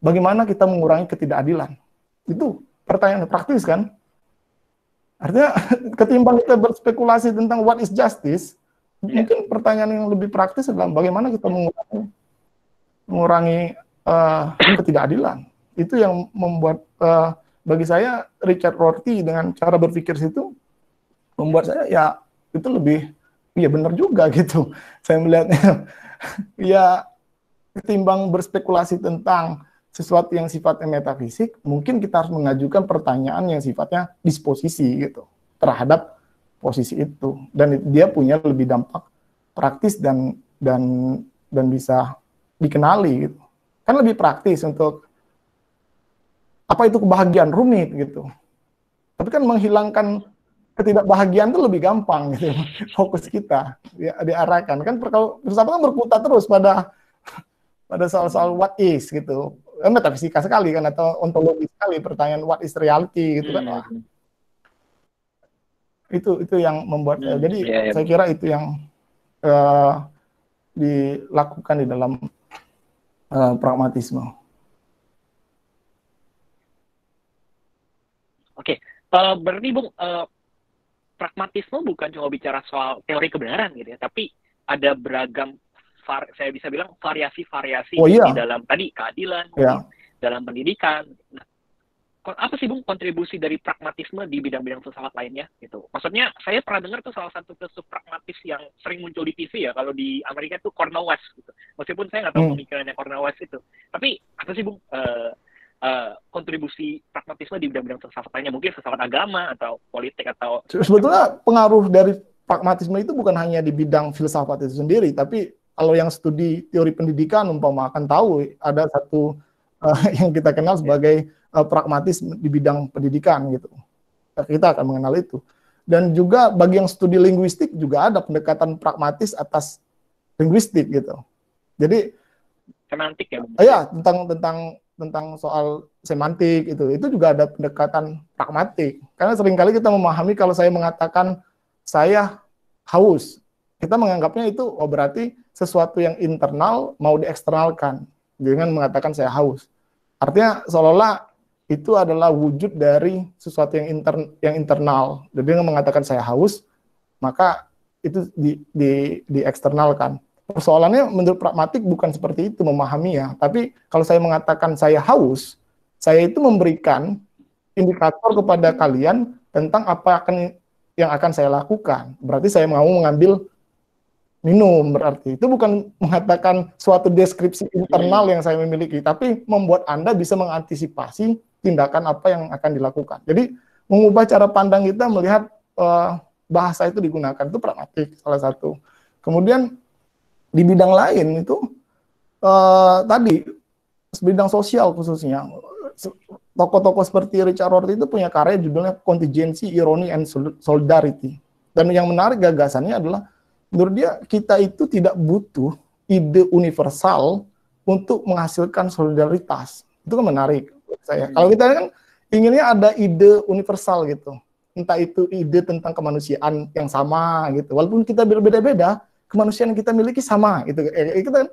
bagaimana kita mengurangi ketidakadilan. Itu pertanyaan praktis kan? Artinya ketimbang kita berspekulasi tentang what is justice, mungkin pertanyaan yang lebih praktis adalah bagaimana kita mengurangi ketidakadilan. Itu yang membuat bagi saya Richard Rorty dengan cara berpikir situ membuat saya ya itu lebih ya benar juga gitu. Saya melihatnya ya ketimbang berspekulasi tentang sesuatu yang sifatnya metafisik, mungkin kita harus mengajukan pertanyaan yang sifatnya disposisi gitu terhadap posisi itu, dan dia punya lebih dampak praktis dan bisa dikenali gitu. Kan lebih praktis untuk apa itu kebahagiaan, rumit gitu. Tapi kan menghilangkan ketidakbahagiaan itu lebih gampang gitu. Fokus kita diarahkan kan, kalau filsafat kan berputar terus pada soal-soal what is gitu. Metafisika sekali kan, atau ontologi sekali pertanyaan what is reality gitu kan. Wah. Itu yang membuat jadi saya kira itu yang dilakukan di dalam pragmatisme. Oke, berarti Bung, pragmatisme bukan cuma bicara soal teori kebenaran gitu ya, tapi ada beragam, saya bisa bilang variasi-variasi di dalam tadi keadilan, dalam pendidikan. Nah, apa sih Bung kontribusi dari pragmatisme di bidang-bidang filsafat lainnya gitu? Maksudnya saya pernah dengar tuh salah satu filsuf pragmatis yang sering muncul di TV ya, kalau di Amerika itu Cornel West gitu. Meskipun saya nggak tahu pemikirannya Cornel West itu. Tapi apa sih Bung kontribusi pragmatisme di bidang-bidang filsafat lainnya? Mungkin filsafat agama atau politik atau... Sebetulnya pengaruh dari pragmatisme itu bukan hanya di bidang filsafat itu sendiri, tapi kalau yang studi teori pendidikan umpama akan tahu ada satu yang kita kenal sebagai pragmatis di bidang pendidikan gitu. Kita akan mengenal itu. Dan juga bagi yang studi linguistik juga ada pendekatan pragmatis atas linguistik gitu. Jadi semantik ya. Ya, tentang soal semantik itu juga ada pendekatan pragmatik. Karena seringkali kita memahami kalau saya mengatakan saya haus, kita menganggapnya itu berarti sesuatu yang internal mau dieksternalkan dengan mengatakan saya haus. Artinya seolah-olah itu adalah wujud dari sesuatu yang internal. Jadi dengan mengatakan saya haus, maka itu dieksternalkan. Persoalannya menurut pragmatik bukan seperti itu memahaminya, tapi kalau saya mengatakan saya haus, saya itu memberikan indikator kepada kalian tentang apa yang akan saya lakukan. Berarti saya mau mengambil minum, berarti itu bukan mengatakan suatu deskripsi internal yang saya memiliki, tapi membuat Anda bisa mengantisipasi tindakan apa yang akan dilakukan. Jadi mengubah cara pandang kita melihat bahasa itu digunakan, itu pragmatik salah satu. Kemudian di bidang lain itu tadi bidang sosial khususnya tokoh-tokoh seperti Richard Rorty itu punya karya judulnya Contingency, Irony, and Solidarity. Dan yang menarik gagasannya adalah menurut dia kita itu tidak butuh ide universal untuk menghasilkan solidaritas. Itu kan menarik saya. Kalau kita kan inginnya ada ide universal gitu. Entah itu ide tentang kemanusiaan yang sama gitu. Walaupun kita berbeda-beda, kemanusiaan yang kita miliki sama gitu. Kita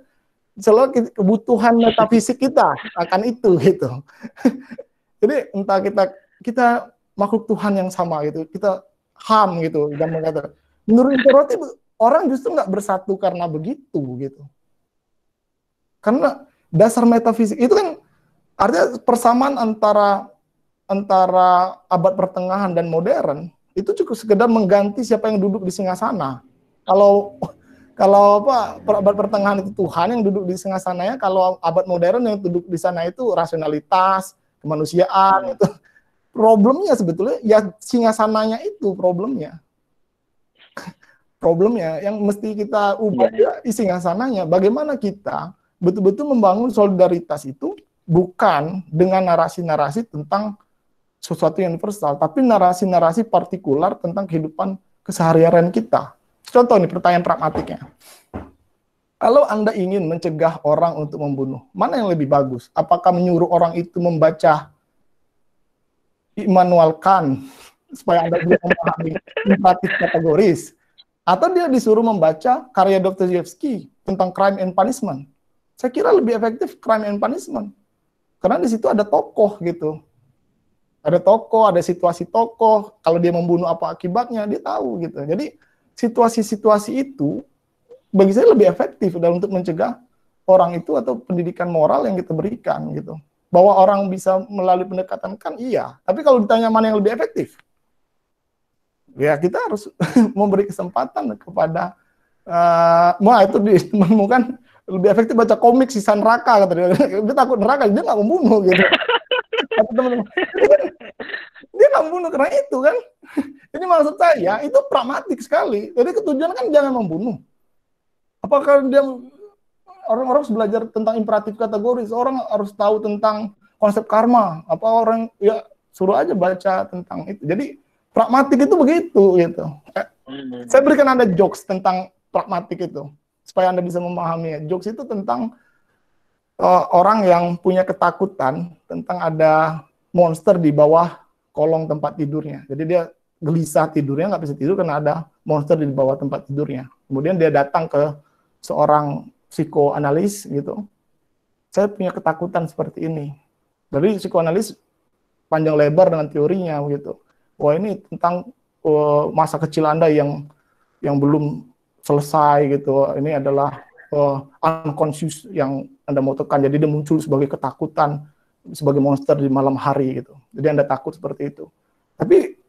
selalu kebutuhan metafisik kita akan itu gitu. Jadi entah kita makhluk Tuhan yang sama gitu, kita HAM gitu dan mengatakan menurut Rorty orang justru nggak bersatu karena begitu gitu. Karena dasar metafisik itu kan artinya persamaan antara abad pertengahan dan modern itu cukup sekedar mengganti siapa yang duduk di singgasana. Kalau abad pertengahan itu Tuhan yang duduk di singgasananya, kalau abad modern yang duduk di sana itu rasionalitas, kemanusiaan itu. Problemnya sebetulnya ya singgasananya itu problemnya. Problemnya yang mesti kita ubah ya singgasananya. Bagaimana kita betul-betul membangun solidaritas itu bukan dengan narasi-narasi tentang sesuatu yang universal, tapi narasi-narasi partikular tentang kehidupan keseharian kita. Contoh nih pertanyaan pragmatiknya. Kalau Anda ingin mencegah orang untuk membunuh, mana yang lebih bagus? Apakah menyuruh orang itu membaca Immanuel Kant supaya Anda bisa memahami imperatif kategoris, atau dia disuruh membaca karya Dostoyevsky tentang crime and punishment? Saya kira lebih efektif crime and punishment, karena di situ ada tokoh gitu, ada tokoh, ada situasi tokoh. Kalau dia membunuh apa akibatnya dia tahu gitu. Jadi situasi-situasi itu bagi saya lebih efektif dalam untuk mencegah orang itu, atau pendidikan moral yang kita berikan gitu. Bahwa orang bisa melalui pendekatan kan iya, tapi kalau ditanya mana yang lebih efektif, ya kita harus memberi kesempatan kepada itu menemukan lebih efektif baca komik Sisa Neraka, kata dia takut neraka, dia nggak membunuh gitu. Dia nggak membunuh karena itu kan. Ini maksud saya itu pragmatik sekali. Jadi ketujuan kan jangan membunuh. Apakah dia orang harus belajar tentang imperatif kategoris, orang harus tahu tentang konsep karma, apa orang ya suruh aja baca tentang itu. Jadi pragmatik itu begitu gitu. Saya berikan Anda jokes tentang pragmatik itu supaya Anda bisa memahami. Jokes itu tentang orang yang punya ketakutan tentang ada monster di bawah kolong tempat tidurnya. Jadi dia gelisah tidurnya, nggak bisa tidur karena ada monster di bawah tempat tidurnya. Kemudian dia datang ke seorang psikoanalis gitu. Saya punya ketakutan seperti ini. Dari psikoanalis panjang lebar dengan teorinya gitu. Wah, ini tentang masa kecil Anda yang belum selesai gitu. Ini adalah unconscious yang Anda mau tekan. Jadi dia muncul sebagai ketakutan, sebagai monster di malam hari gitu. Jadi Anda takut seperti itu. Tapi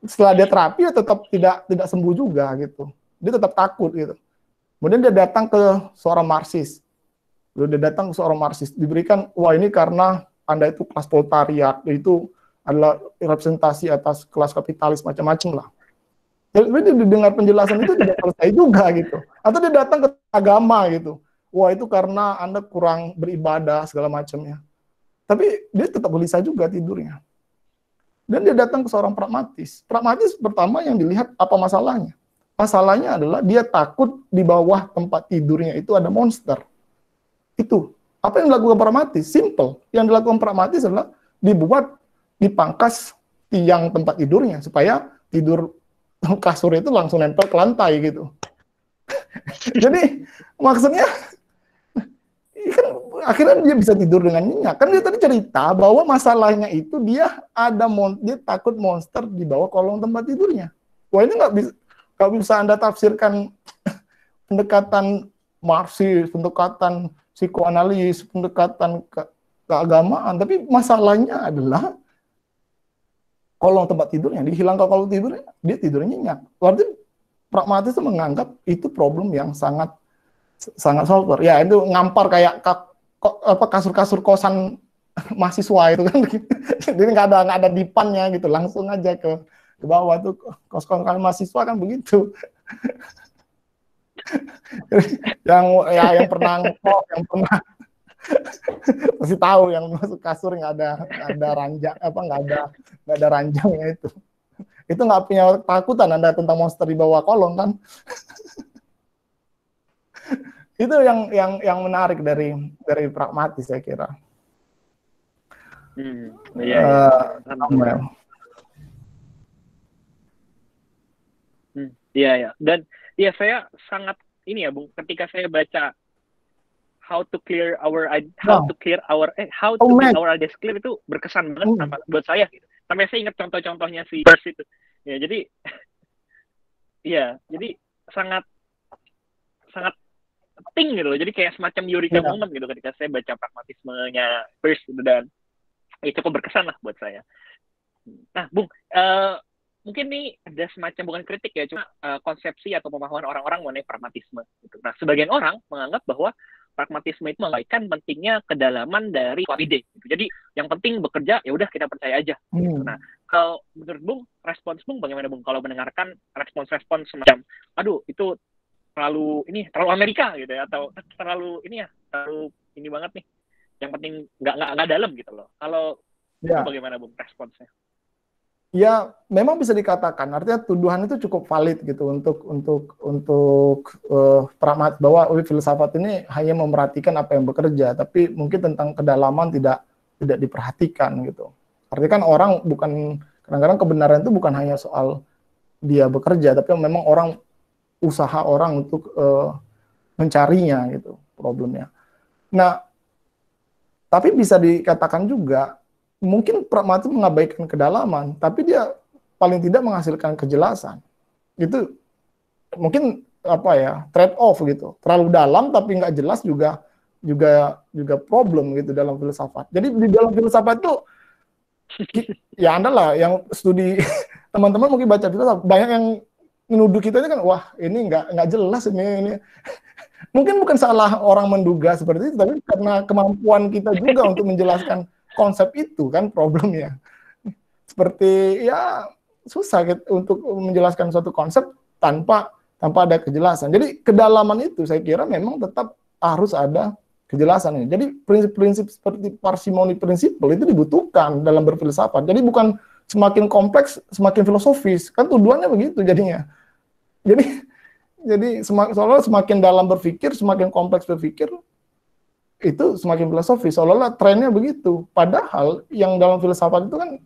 setelah dia terapi ya tetap tidak sembuh juga gitu. Dia tetap takut gitu. Kemudian dia datang ke seorang Marxis. Lalu dia datang ke seorang Marxis, diberikan, wah ini karena Anda itu kelas proletariat, itu adalah representasi atas kelas kapitalis macam-macam lah. Jadi dia didengar penjelasan itu tidak selesai juga gitu. Atau dia datang ke agama gitu, wah itu karena Anda kurang beribadah segala macamnya. Tapi dia tetap gelisah juga tidurnya. Dan dia datang ke seorang pragmatis. Pragmatis pertama yang dilihat apa masalahnya. Masalahnya adalah dia takut di bawah tempat tidurnya itu ada monster. Itu. Apa yang dilakukan pragmatis? Simple. Yang dilakukan pragmatis adalah dibuat dipangkas tiang tempat tidurnya supaya tidur kasur itu langsung nempel ke lantai gitu. Jadi maksudnya kan akhirnya dia bisa tidur dengan nyenyak. Kan dia tadi cerita bahwa masalahnya itu dia takut monster di bawah kolong tempat tidurnya. Wah ini nggak bisa Anda tafsirkan pendekatan Marxis, pendekatan psikoanalis, pendekatan keagamaan. Tapi masalahnya adalah kolong tempat tidurnya, dihilangkan kolong tidurnya, dia tidurnya nyenyak. Berarti pragmatis itu menganggap itu problem yang sangat solver. Ya itu ngampar kayak kasur-kasur kosan mahasiswa itu kan. Jadi nggak ada dipannya gitu, langsung aja ke bawah tuh kos-kosan mahasiswa kan begitu. yang pernah ngekos, yang pernah pasti tahu yang masuk kasur nggak ada ranjang nggak ada ranjangnya itu nggak punya takutan Anda tentang monster di bawah kolong kan. Itu yang menarik dari pragmatis saya kira. Iya. Dan ya saya sangat ini ya Bung, ketika saya baca how to clear our ideas clear itu berkesan banget buat saya gitu. Sampai saya ingat contoh-contohnya si Peirce itu. Ya jadi sangat penting gitu loh. Jadi kayak semacam eureka moment gitu ketika saya baca pragmatismenya Peirce gitu, dan cukup berkesan lah buat saya. Nah, Bung, mungkin nih ada semacam bukan kritik ya, cuma konsepsi atau pemahaman orang-orang mengenai pragmatisme gitu. Nah, sebagian orang menganggap bahwa pragmatisme itu mengabaikan pentingnya kedalaman dari suatu ide gitu. Jadi yang penting bekerja, ya udah kita percaya aja gitu. Nah, kalau menurut Bung, respons Bung bagaimana Bung kalau mendengarkan respons-respons semacam aduh itu terlalu Amerika gitu ya, atau terlalu ini banget nih, yang penting nggak dalam gitu loh. Kalau Itu Ya, bagaimana Bung responsnya? ya memang bisa dikatakan. Artinya tuduhan itu cukup valid gitu untuk pragmat bahwa filsafat ini hanya memerhatikan apa yang bekerja, tapi mungkin tentang kedalaman tidak diperhatikan gitu. Artinya kan orang bukan kadang-kadang kebenaran itu bukan hanya soal dia bekerja, tapi memang usaha orang untuk mencarinya gitu problemnya. Nah, tapi bisa dikatakan juga mungkin pragmatis mengabaikan kedalaman, tapi dia paling tidak menghasilkan kejelasan. Itu mungkin apa ya, trade off gitu. Terlalu dalam tapi nggak jelas juga problem gitu dalam filsafat. Jadi di dalam filsafat itu ya Anda lah yang studi teman-teman mungkin baca filsafat banyak yang menuduh kita ini kan wah ini nggak jelas ini. Mungkin bukan salah orang menduga seperti itu, tapi karena kemampuan kita juga untuk menjelaskan konsep itu kan problemnya. Seperti ya susah untuk menjelaskan suatu konsep tanpa ada kejelasan. Jadi kedalaman itu saya kira memang tetap harus ada kejelasan ini. Jadi prinsip-prinsip seperti parsimoni prinsipal itu dibutuhkan dalam berfilsafat. Jadi bukan semakin kompleks semakin filosofis, kan tuduhannya begitu jadinya. Jadi seolah semakin dalam berpikir, semakin kompleks berpikir, itu semakin filosofis. Seolah-olah trennya begitu. Padahal yang dalam filsafat itu kan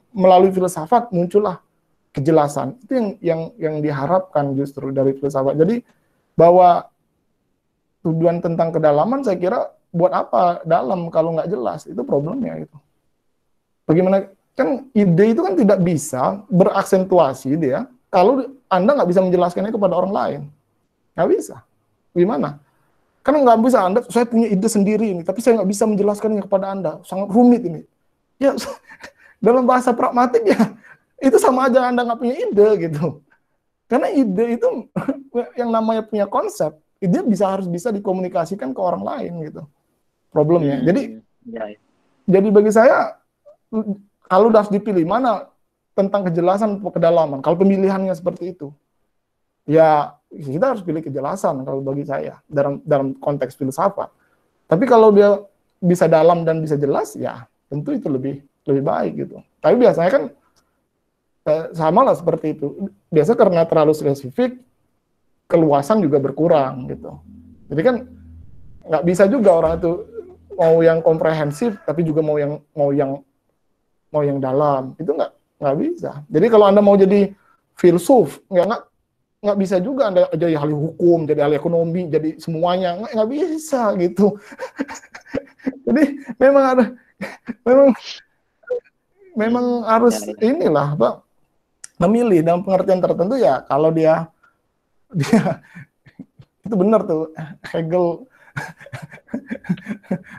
melalui filsafat muncullah kejelasan. Itu yang diharapkan justru dari filsafat. Jadi bahwa tujuan tentang kedalaman saya kira buat apa dalam kalau nggak jelas, itu problemnya gitu. Bagaimana kan ide itu kan tidak bisa beraksentuasi dia kalau Anda nggak bisa menjelaskannya kepada orang lain. Nggak bisa. Gimana? Kan nggak bisa saya punya ide sendiri ini, tapi saya nggak bisa menjelaskannya kepada Anda. Sangat rumit ini. Ya, dalam bahasa pragmatik ya, itu sama aja Anda nggak punya ide gitu. Karena ide itu yang namanya punya konsep, ide harus bisa dikomunikasikan ke orang lain gitu. Problemnya. Jadi bagi saya, kalau harus dipilih mana tentang kejelasan atau kedalaman, kalau pemilihannya seperti itu, ya kita harus pilih kejelasan kalau bagi saya dalam konteks filsafat. Tapi kalau dia bisa dalam dan bisa jelas, ya tentu itu lebih baik gitu. Tapi biasanya kan sama lah seperti itu. Biasa karena terlalu spesifik, keluasan juga berkurang gitu. Jadi kan nggak bisa juga orang itu mau yang komprehensif, tapi juga mau yang dalam. Itu nggak bisa. Jadi kalau Anda mau jadi filsuf, nggak bisa juga Anda jadi ahli hukum, jadi ahli ekonomi, jadi semuanya. Nggak bisa gitu. Jadi memang harus inilah Pak, memilih dalam pengertian tertentu ya. Kalau dia itu benar tuh Hegel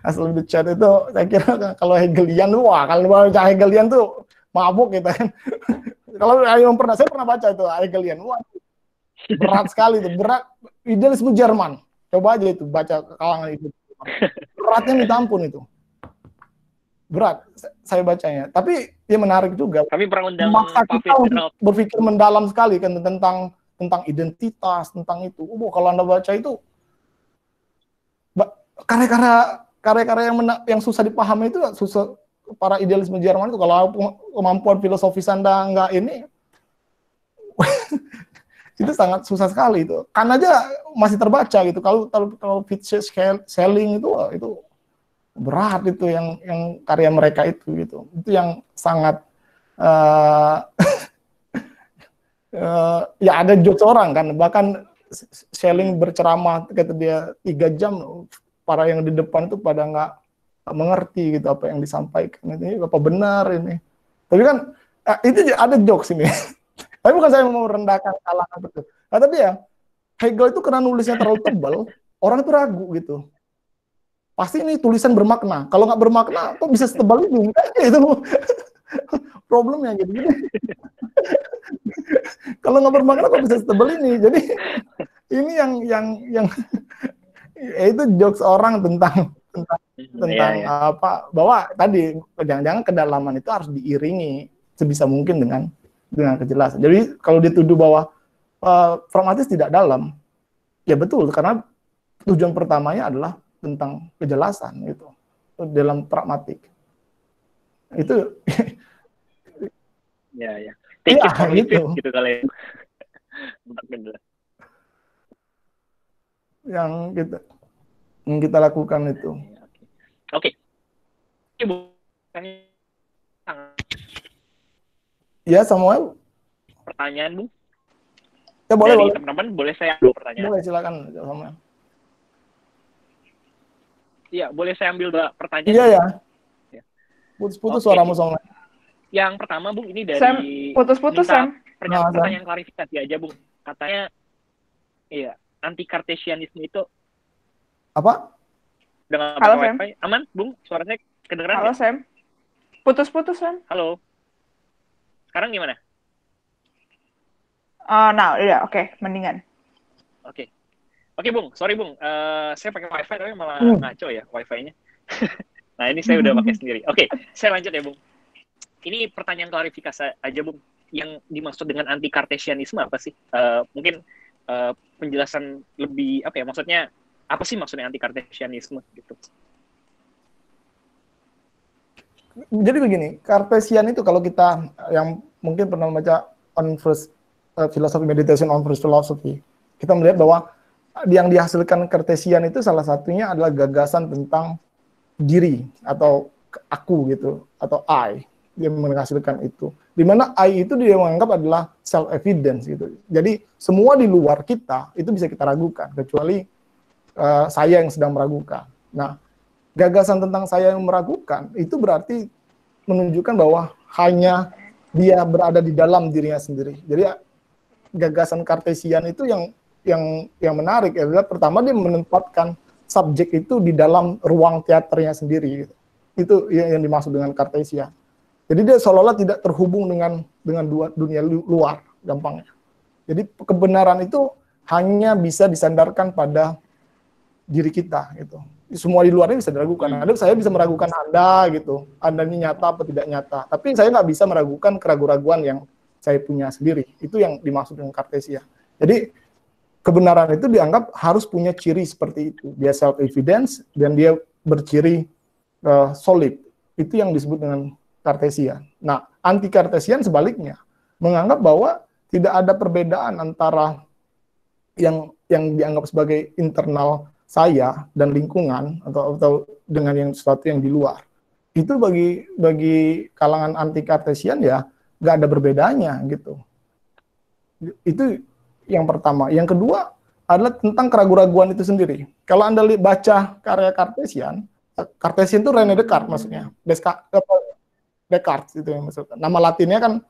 asal di chat itu saya kira kalau Hegelian wah kalau baca Hegelian tuh mabuk gitu kan. Kalau saya pernah baca itu Hegelian, wah berat sekali itu, berat idealisme Jerman. Coba aja itu baca kalangan itu. Beratnya minta ampun itu. Berat saya bacanya. Tapi dia menarik juga. Kami pernah undang memaksa kita untuk berpikir mendalam sekali kan tentang identitas, tentang itu. Kalau Anda baca itu karya-karya yang susah dipahami itu susah. Para idealisme Jerman itu kalau kemampuan filosofis Anda nggak ini itu sangat susah sekali itu. Kan aja masih terbaca gitu. Kalau Schelling itu berat itu yang karya mereka itu gitu. Itu yang sangat ya ada jokes orang kan, bahkan Schelling berceramah kata dia 3 jam, para yang di depan itu pada nggak mengerti gitu apa yang disampaikan. Ini apa benar ini? Tapi kan itu ada jokes ini. Tapi bukan saya mau merendahkan kalangan betul. Nah, tapi ya Hegel itu karena nulisnya terlalu tebal, orang itu ragu gitu. Pasti ini tulisan bermakna. Kalau nggak bermakna, kok bisa setebal ini? Itu problemnya gitu. Kalau nggak bermakna, kok bisa setebal ini? Jadi ini yang itu jokes orang tentang apa? Bahwa tadi jangan-jangan kedalaman itu harus diiringi sebisa mungkin dengan kejelasan. Jadi kalau dituduh bahwa pragmatis tidak dalam, ya betul karena tujuan pertamanya adalah tentang kejelasan gitu dalam pragmatik. Itu Ya, ya. Take ya it or leave gitu it gitu kali ya. Untuk kedua. yang kita lakukan itu. Ya, oke. Ini bukan Ya Samuel, pertanyaan, Bung. ya boleh Dari boleh teman-teman boleh saya ambil pertanyaan? boleh silakan Samuel. Iya, boleh saya ambil 2 pertanyaan? Iya ya. Ya. Putus-putus Oke. suaramu Samuel. Yang pertama, Bung, ini Sam, dari putus-putus, minta Sam. pertanyaan klarifikasi aja, Bung. Katanya, iya, anti-Kartesianisme itu Apa? dengan Halo, pakai Sam. wifi. Aman, Bung? Suaranya kedengeran Halo, nggak? Sam. Putus-putus, Sam. Halo. Sekarang gimana? Nah, udah, oke, mendingan. Oke. Oke, Bung. Sorry, Bung. Saya pakai wifi, tapi malah ngaco ya wifi-nya. Nah, ini saya udah pakai sendiri. Oke, saya lanjut ya, Bung. Ini pertanyaan klarifikasi aja, Bung. Yang dimaksud dengan anti-Kartesianisme apa sih? Mungkin penjelasan lebih, apa ya, maksudnya, apa sih maksudnya anti-Kartesianisme gitu? Jadi begini, Kartesian itu kalau kita yang mungkin pernah baca on first philosophy, meditation on first philosophy, kita melihat bahwa yang dihasilkan Kartesian itu salah satunya adalah gagasan tentang diri atau aku gitu, atau I. Dia menghasilkan itu. Di mana I itu dia menganggap adalah self-evidence gitu. Jadi semua di luar kita itu bisa kita ragukan, kecuali saya yang sedang meragukan. Nah, gagasan tentang saya yang meragukan itu berarti menunjukkan bahwa hanya dia berada di dalam dirinya sendiri. Jadi gagasan Kartesian itu yang menarik adalah pertama dia menempatkan subjek itu di dalam ruang teaternya sendiri. Gitu. Itu yang dimaksud dengan Kartesian. Jadi dia seolah-olah tidak terhubung dengan dunia luar, gampangnya. Jadi kebenaran itu hanya bisa disandarkan pada diri kita gitu. Semua di luarnya bisa diragukan. Saya bisa meragukan Anda gitu. Anda ini nyata apa tidak nyata. Tapi saya nggak bisa meragukan keraguan-keraguan yang saya punya sendiri. Itu yang dimaksud dengan Kartesia. Jadi kebenaran itu dianggap harus punya ciri seperti itu. Dia self-evidence dan dia berciri solid. Itu yang disebut dengan Kartesian. Nah, anti-Kartesian sebaliknya menganggap bahwa tidak ada perbedaan antara yang dianggap sebagai internal saya dan lingkungan atau dengan yang sesuatu yang di luar. Itu bagi kalangan anti-Kartesian ya nggak ada perbedaannya gitu. Itu yang pertama. Yang kedua adalah tentang keraguan-keraguan itu sendiri. Kalau Anda baca karya Kartesian itu René Descartes maksudnya. Descartes itu yang maksudnya. Nama latinnya kan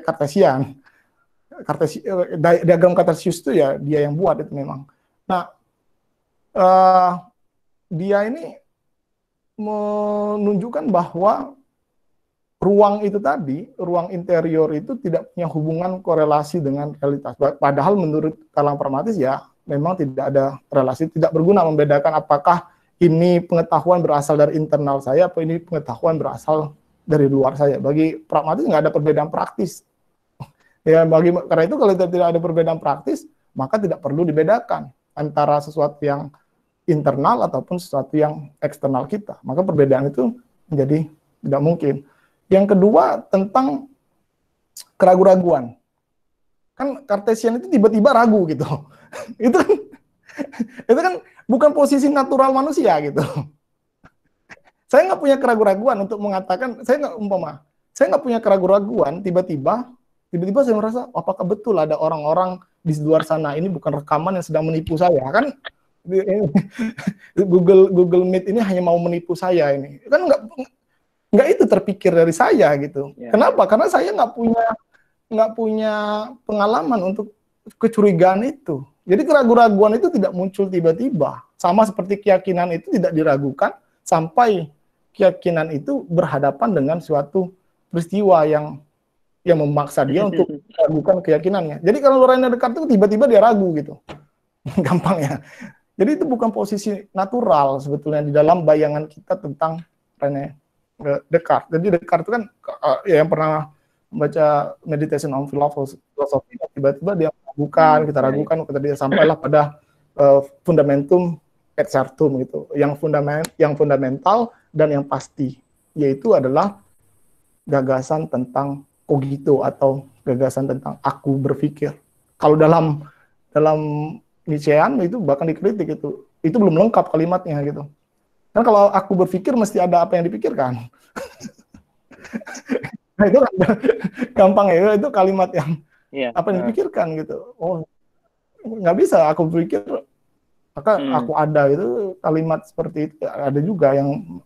Kartesian. Diagram Cartesius itu ya dia yang buat itu memang. Nah, dia ini menunjukkan bahwa ruang itu tadi, ruang interior itu tidak punya hubungan korelasi dengan realitas. Padahal menurut kalangan pragmatis ya memang tidak ada relasi, tidak berguna membedakan apakah ini pengetahuan berasal dari internal saya atau ini pengetahuan berasal dari luar saya. Bagi pragmatis nggak ada perbedaan praktis. Ya, karena itu kalau tidak ada perbedaan praktis, maka tidak perlu dibedakan antara sesuatu yang internal ataupun sesuatu yang eksternal kita. Maka perbedaan itu menjadi tidak mungkin. Yang kedua tentang keraguan-raguan. Kan Kartesian itu tiba-tiba ragu gitu. itu kan bukan posisi natural manusia gitu. Saya nggak punya keraguan-raguan untuk mengatakan, saya nggak punya keraguan-raguan, tiba-tiba saya merasa apakah betul ada orang-orang di luar sana ini bukan rekaman yang sedang menipu saya kan. Google Meet ini hanya mau menipu saya ini. Kan nggak itu terpikir dari saya gitu. Yeah. Kenapa? Karena saya nggak punya pengalaman untuk kecurigaan itu. Jadi keraguan-raguan itu tidak muncul tiba-tiba. Sama seperti keyakinan itu tidak diragukan sampai keyakinan itu berhadapan dengan suatu peristiwa yang memaksa dia untuk meragukan keyakinannya. Jadi kalau René Descartes itu tiba-tiba dia ragu gitu. Gampang ya. Jadi itu bukan posisi natural sebetulnya di dalam bayangan kita tentang René Descartes. Jadi Descartes itu kan yang pernah membaca Meditation on Philosophy, tiba-tiba dia meragukan, kita ragukan, dia sampailah pada fundamentum et certum gitu. Yang fundamental dan yang pasti, yaitu adalah gagasan tentang cogito atau gagasan tentang aku berpikir. Kalau dalam Nietzschean itu bahkan dikritik itu belum lengkap kalimatnya gitu. Kan kalau aku berpikir mesti ada apa yang dipikirkan. Nah itu kan gampang ya, itu kalimat yang apa yang dipikirkan gitu. Oh, nggak bisa aku berpikir maka aku ada, itu kalimat seperti itu. Ada juga yang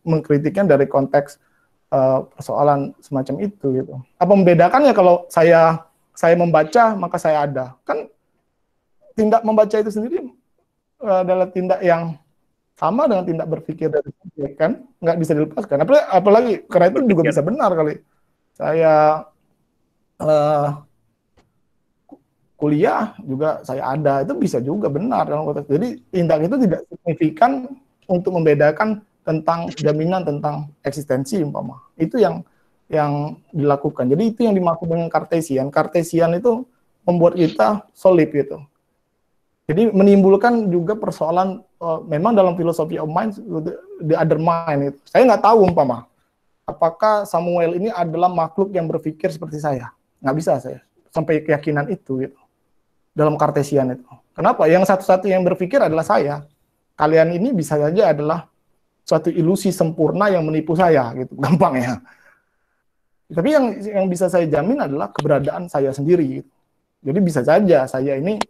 mengkritiknya dari konteks persoalan semacam itu gitu. Apa membedakannya kalau saya membaca maka saya ada? Kan tindak membaca itu sendiri adalah tindak yang sama dengan tindak berpikir dari subjek, kan nggak bisa dilepaskan. Apalagi karena itu juga bisa benar kali. Saya kuliah juga saya ada, itu bisa juga benar dalam konteks. Jadi tindak itu tidak signifikan untuk membedakan tentang jaminan tentang eksistensi umpama. Itu yang dilakukan. Jadi itu yang dimaksud dengan Cartesian. Cartesian itu membuat kita solid gitu. Jadi menimbulkan juga persoalan memang dalam filosofi of mind, the other mind itu. Saya nggak tahu umpama apakah Samuel ini adalah makhluk yang berpikir seperti saya. Nggak bisa saya sampai keyakinan itu gitu. Dalam Cartesian itu. Kenapa? Yang satu-satu yang berpikir adalah saya. Kalian ini bisa saja adalah suatu ilusi sempurna yang menipu saya gitu, gampang ya. Tapi yang bisa saya jamin adalah keberadaan saya sendiri. Gitu. Jadi bisa saja saya ini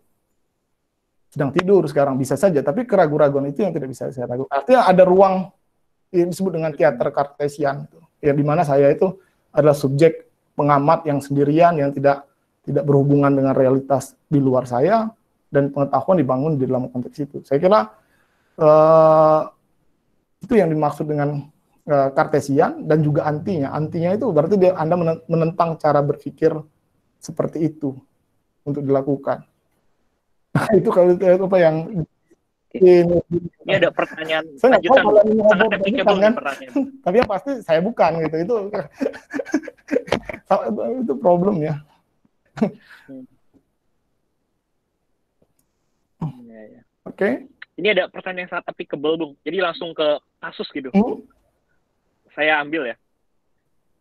sedang tidur sekarang, bisa saja, tapi keraguan-keraguan itu yang tidak bisa saya ragukan. Artinya ada ruang yang disebut dengan teater Cartesian, ya, di mana saya itu adalah subjek pengamat yang sendirian, yang tidak berhubungan dengan realitas di luar saya, dan pengetahuan dibangun di dalam konteks itu. Saya kira itu yang dimaksud dengan Cartesian, dan juga antinya. Antinya itu berarti Anda menentang cara berpikir seperti itu untuk dilakukan. Nah, itu kalau apa yang ini ada pertanyaan lanjutan sangat applicable kan? Tapi yang pasti saya bukan gitu. Itu problemnya. Oke. Ini ada pertanyaan yang sangat applicable, Bung. Jadi langsung ke kasus gitu. Saya ambil ya.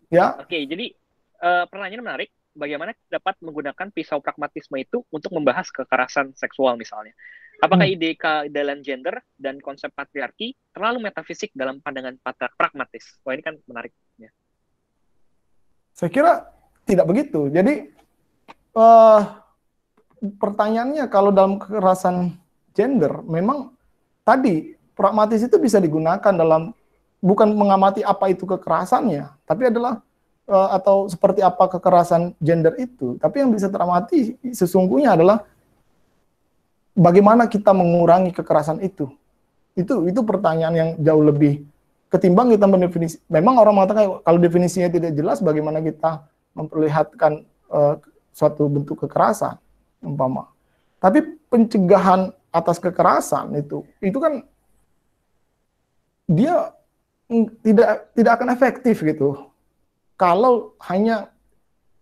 Ya. Oke, jadi pertanyaan menarik. Bagaimana dapat menggunakan pisau pragmatisme itu untuk membahas kekerasan seksual misalnya? Apakah ide keadilan gender dan konsep patriarki terlalu metafisik dalam pandangan pragmatis? Wah, ini kan menarik. Ya. Saya kira tidak begitu. Jadi pertanyaannya kalau dalam kekerasan gender, memang tadi pragmatis itu bisa digunakan dalam bukan mengamati apa itu kekerasannya, tapi adalah atau seperti apa kekerasan gender itu. Tapi yang bisa teramati sesungguhnya adalah bagaimana kita mengurangi kekerasan itu. Itu pertanyaan yang jauh lebih ketimbang kita mendefinisi. Memang orang mengatakan kalau definisinya tidak jelas, bagaimana kita memperlihatkan suatu bentuk kekerasan umpama. Tapi pencegahan atas kekerasan itu kan dia tidak akan efektif gitu kalau hanya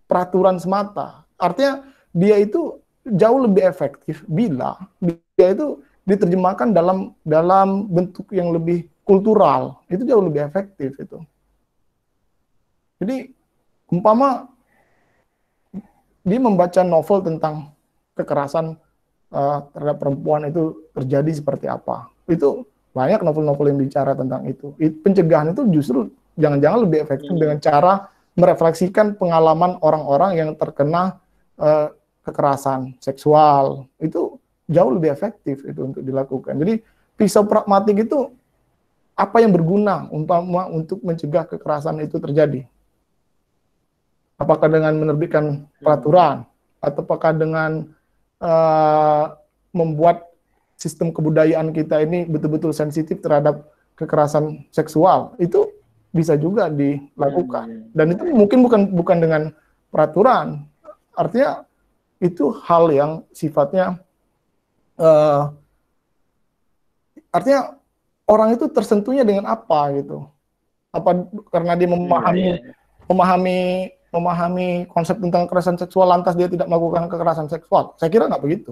peraturan semata. Artinya dia itu jauh lebih efektif bila dia itu diterjemahkan dalam bentuk yang lebih kultural. Itu jauh lebih efektif itu. Jadi umpama dia membaca novel tentang kekerasan terhadap perempuan itu terjadi seperti apa. Itu banyak novel-novel yang bicara tentang itu. Pencegahan itu justru jangan-jangan lebih efektif dengan cara merefleksikan pengalaman orang-orang yang terkena kekerasan seksual. Itu jauh lebih efektif itu untuk dilakukan. Jadi pisau pragmatik itu apa yang berguna umpama untuk mencegah kekerasan itu terjadi? Apakah dengan menerbitkan peraturan, atau apakah dengan membuat sistem kebudayaan kita ini betul-betul sensitif terhadap kekerasan seksual? Itu bisa juga dilakukan. Dan itu mungkin bukan dengan peraturan. Artinya itu hal yang sifatnya artinya orang itu tersentuhnya dengan apa gitu. Apa karena dia memahami konsep tentang kekerasan seksual lantas dia tidak melakukan kekerasan seksual? Saya kira nggak begitu.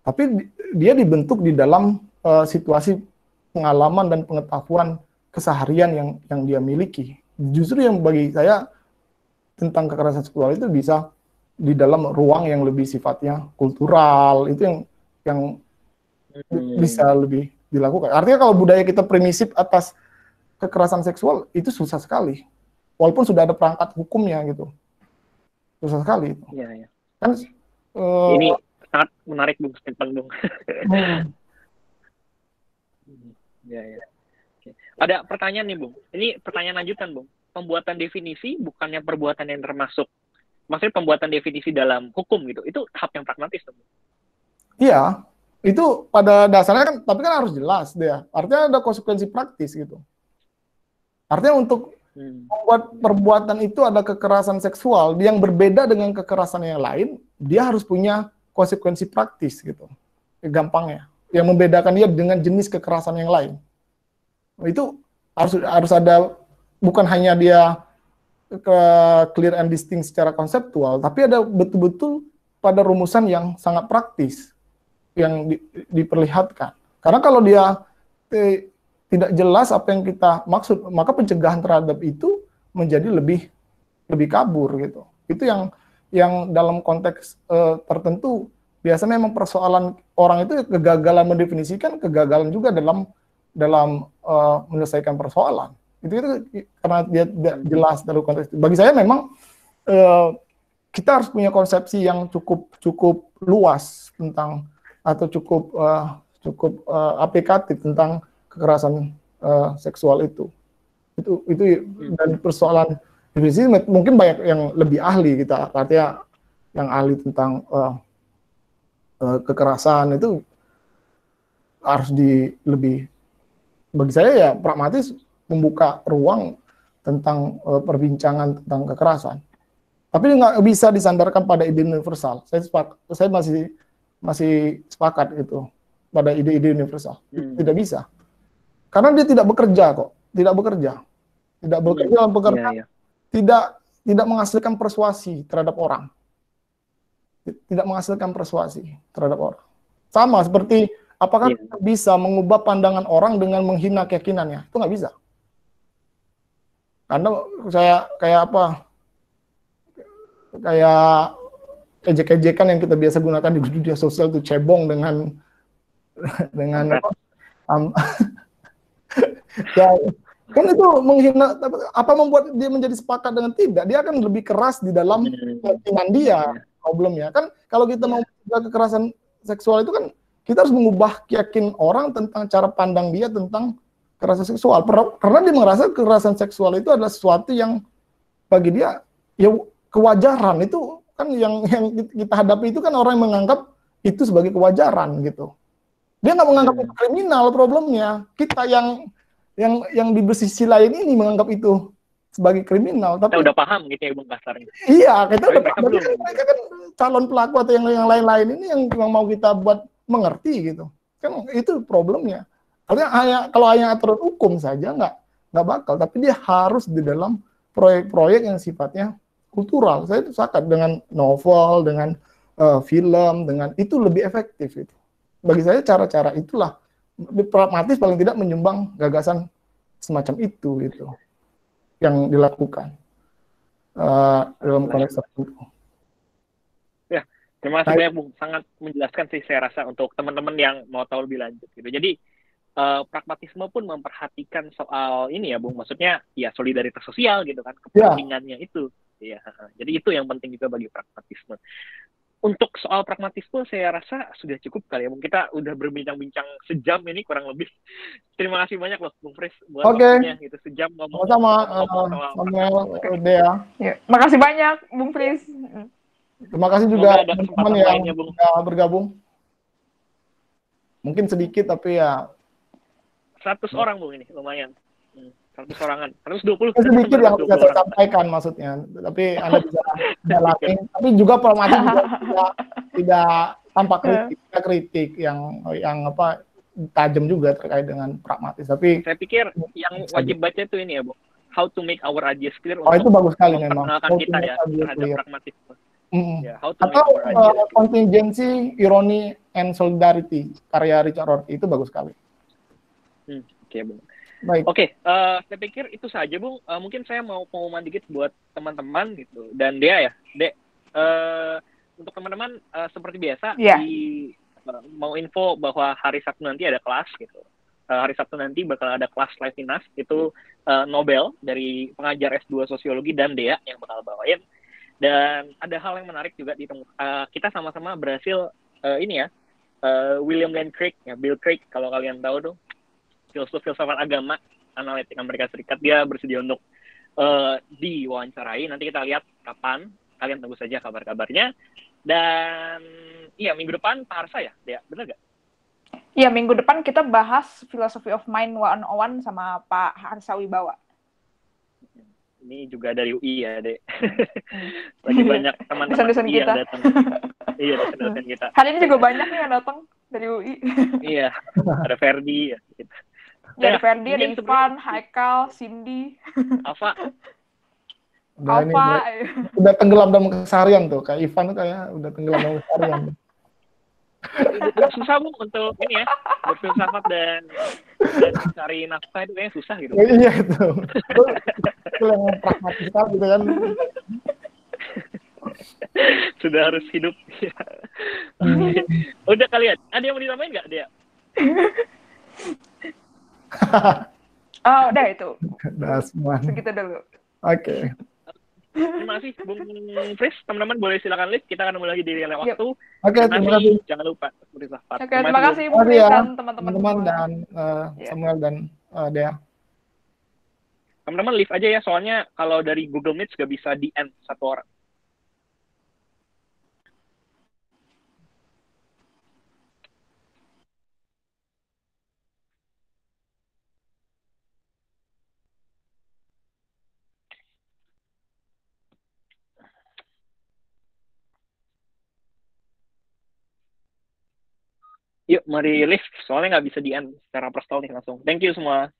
Tapi dia dibentuk di dalam situasi pengalaman dan pengetahuan keseharian yang dia miliki. Justru yang bagi saya tentang kekerasan seksual itu bisa di dalam ruang yang lebih sifatnya kultural, itu yang bisa lebih dilakukan. Artinya kalau budaya kita primisip atas kekerasan seksual itu susah sekali, walaupun sudah ada perangkat hukumnya gitu, susah sekali itu. Iya. Kan Ini sangat menarik Bung, Bung. Ya. Oke. Ada pertanyaan nih Bung. Ini pertanyaan lanjutan Bung. Pembuatan definisi bukannya perbuatan yang termasuk, maksudnya pembuatan definisi dalam hukum gitu, itu tahap yang pragmatis Bung. Iya, itu pada dasarnya kan, tapi kan harus jelas dia. Artinya ada konsekuensi praktis gitu. Artinya untuk membuat perbuatan itu ada kekerasan seksual yang berbeda dengan kekerasan yang lain, dia harus punya konsekuensi praktis gitu. Gampangnya, yang membedakan dia dengan jenis kekerasan yang lain. Itu harus ada, bukan hanya dia clear and distinct secara konseptual, tapi ada betul-betul pada rumusan yang sangat praktis yang diperlihatkan. Karena kalau dia tidak jelas apa yang kita maksud, maka pencegahan terhadap itu menjadi lebih kabur gitu. Itu yang dalam konteks tertentu biasanya memang persoalan orang itu kegagalan mendefinisikan, kegagalan juga dalam menyelesaikan persoalan. Itu karena dia tidak jelas dalam konteks itu. Bagi saya memang kita harus punya konsepsi yang cukup luas tentang, atau cukup aplikatif tentang kekerasan seksual itu. Dan persoalan definisi mungkin banyak yang lebih ahli kita, artinya yang ahli tentang kekerasan itu harus bagi saya ya pragmatis, membuka ruang tentang perbincangan tentang kekerasan. Tapi nggak bisa disandarkan pada ide universal. Saya masih sepakat itu pada ide-ide universal. Tidak bisa. Karena dia tidak bekerja kok. Tidak bekerja dalam pekerjaan. Tidak menghasilkan persuasi terhadap orang. Tidak menghasilkan persuasi terhadap orang. Sama seperti apakah kita bisa mengubah pandangan orang dengan menghina keyakinannya? Itu nggak bisa. Karena kayak ejek-ejekan yang kita biasa gunakan di media sosial itu cebong dengan ya, kan itu menghina. Apa membuat dia menjadi sepakat dengan tidak? Dia akan lebih keras di dalam keyakinan dia. Problemnya kan kalau kita mau mencegah kekerasan seksual itu kan kita harus mengubah keyakinan orang tentang cara pandang dia tentang kekerasan seksual. Karena dia merasa kekerasan seksual itu adalah sesuatu yang bagi dia ya kewajaran. Itu kan yang kita hadapi itu kan orang yang menganggap itu sebagai kewajaran gitu. Dia nggak menganggap itu kriminal problemnya. Kita yang di sisi lain ini menganggap itu sebagai kriminal. Tapi kita udah paham gitu ya Bung kasarnya. Iya, kita udah paham. Mereka kan calon pelaku atau yang lain-lain ini yang mau kita buat mengerti gitu. Kan itu problemnya. Artinya kalau hanya aturan hukum saja nggak bakal, tapi dia harus di dalam proyek-proyek yang sifatnya kultural. Saya itu sepakat dengan novel, dengan film, dengan itu lebih efektif itu. Bagi saya cara-cara itulah pragmatis paling tidak menyumbang gagasan semacam itu gitu yang dilakukan dalam konteks tertentu. Ya, terima kasih banyak Bung, sangat menjelaskan sih saya rasa untuk teman-teman yang mau tahu lebih lanjut gitu. Jadi pragmatisme pun memperhatikan soal ini ya Bung, maksudnya ya solidaritas sosial gitu kan, kepentingannya itu. Ya, jadi itu yang penting juga bagi pragmatisme. Untuk soal pragmatisme saya rasa sudah cukup kali ya Bung. Kita udah berbincang-bincang sejam ini kurang lebih. Terima kasih banyak loh Bung Fris buat waktunya gitu, sejam ngomong sama Dea. Ya, makasih banyak Bung Fris. Terima kasih juga teman-teman yang bergabung. Mungkin sedikit tapi ya 100 orang Bung ini lumayan. 100 orangan, 120. Sedikit yang bisa saya sampaikan maksudnya, tapi Anda bisa jalanin. Tapi juga pragmatis juga tidak tanpa kritik yang tajam juga terkait dengan pragmatis. Tapi saya pikir yang wajib baca itu ini ya, Bu. How to make our ideas clear. Itu bagus sekali memang. Memperkenalkan kita ya terhadap pragmatisme. Ya, atau contingency, irony, and solidarity karya Richard Rorty itu bagus sekali. Oke, Bung. Baik. Oke, saya pikir itu saja, Bung. Mungkin saya mau pengumuman dikit buat teman-teman gitu. Dan dia ya, Dek, untuk teman-teman seperti biasa Iya. mau info bahwa hari Sabtu nanti ada kelas gitu. Hari Sabtu nanti bakal ada kelas Live Inas, itu Nobel dari pengajar S2 Sosiologi dan Dea yang bakal bawain. Dan ada hal yang menarik juga kita sama-sama berhasil ini ya, William Lane Craig, ya, Bill Craig kalau kalian tahu tuh, filsafat agama analitik Amerika Serikat, dia bersedia untuk diwawancarai. Nanti kita lihat kapan, kalian tunggu saja kabar-kabarnya. Dan iya, minggu depan Pak Harsa ya, Dea, bener gak? Iya, minggu depan kita bahas Philosophy of Mind 101 sama Pak Harsa Wibawa. Ini juga dari UI ya, Dek. Lagi banyak teman-teman Dosen-dosen UI kita. yang datang. Iya, dosen-dosen kita. Hari ini juga banyak nih yang datang dari UI. Iya, ada Ferdi ya. Gitu. Ya, ada Ferdi, ada mungkin Ivan, Haikal, Cindy, Alfa. Udah udah tenggelam dalam keseharian tuh, kayak Ivan tuh kayak udah tenggelam dalam keseharian. Susah, Bung, untuk ini ya, berfilsafat dan cari nafkah itu kayaknya susah gitu. Iya itu yang pragmatis sekali gitu kan. Sudah harus hidup. Udah kalian, ada yang mau ditambahin nggak, Dea? Oh, udah itu. Udah semua. Segitu dulu. Oke. Terima kasih, Bung Fris. Teman-teman boleh silakan live. Kita akan mulai lagi di lain waktu. Oke, terima kasih. Jangan lupa berfilsafat. Oke, terima kasih Bung Fris dan teman-teman dan Samuel dan Dea. Teman-teman live aja ya, soalnya kalau dari Google Meet nggak bisa di end satu orang. Yuk, mari live. Soalnya nggak bisa di end secara personal nih langsung. Thank you semua.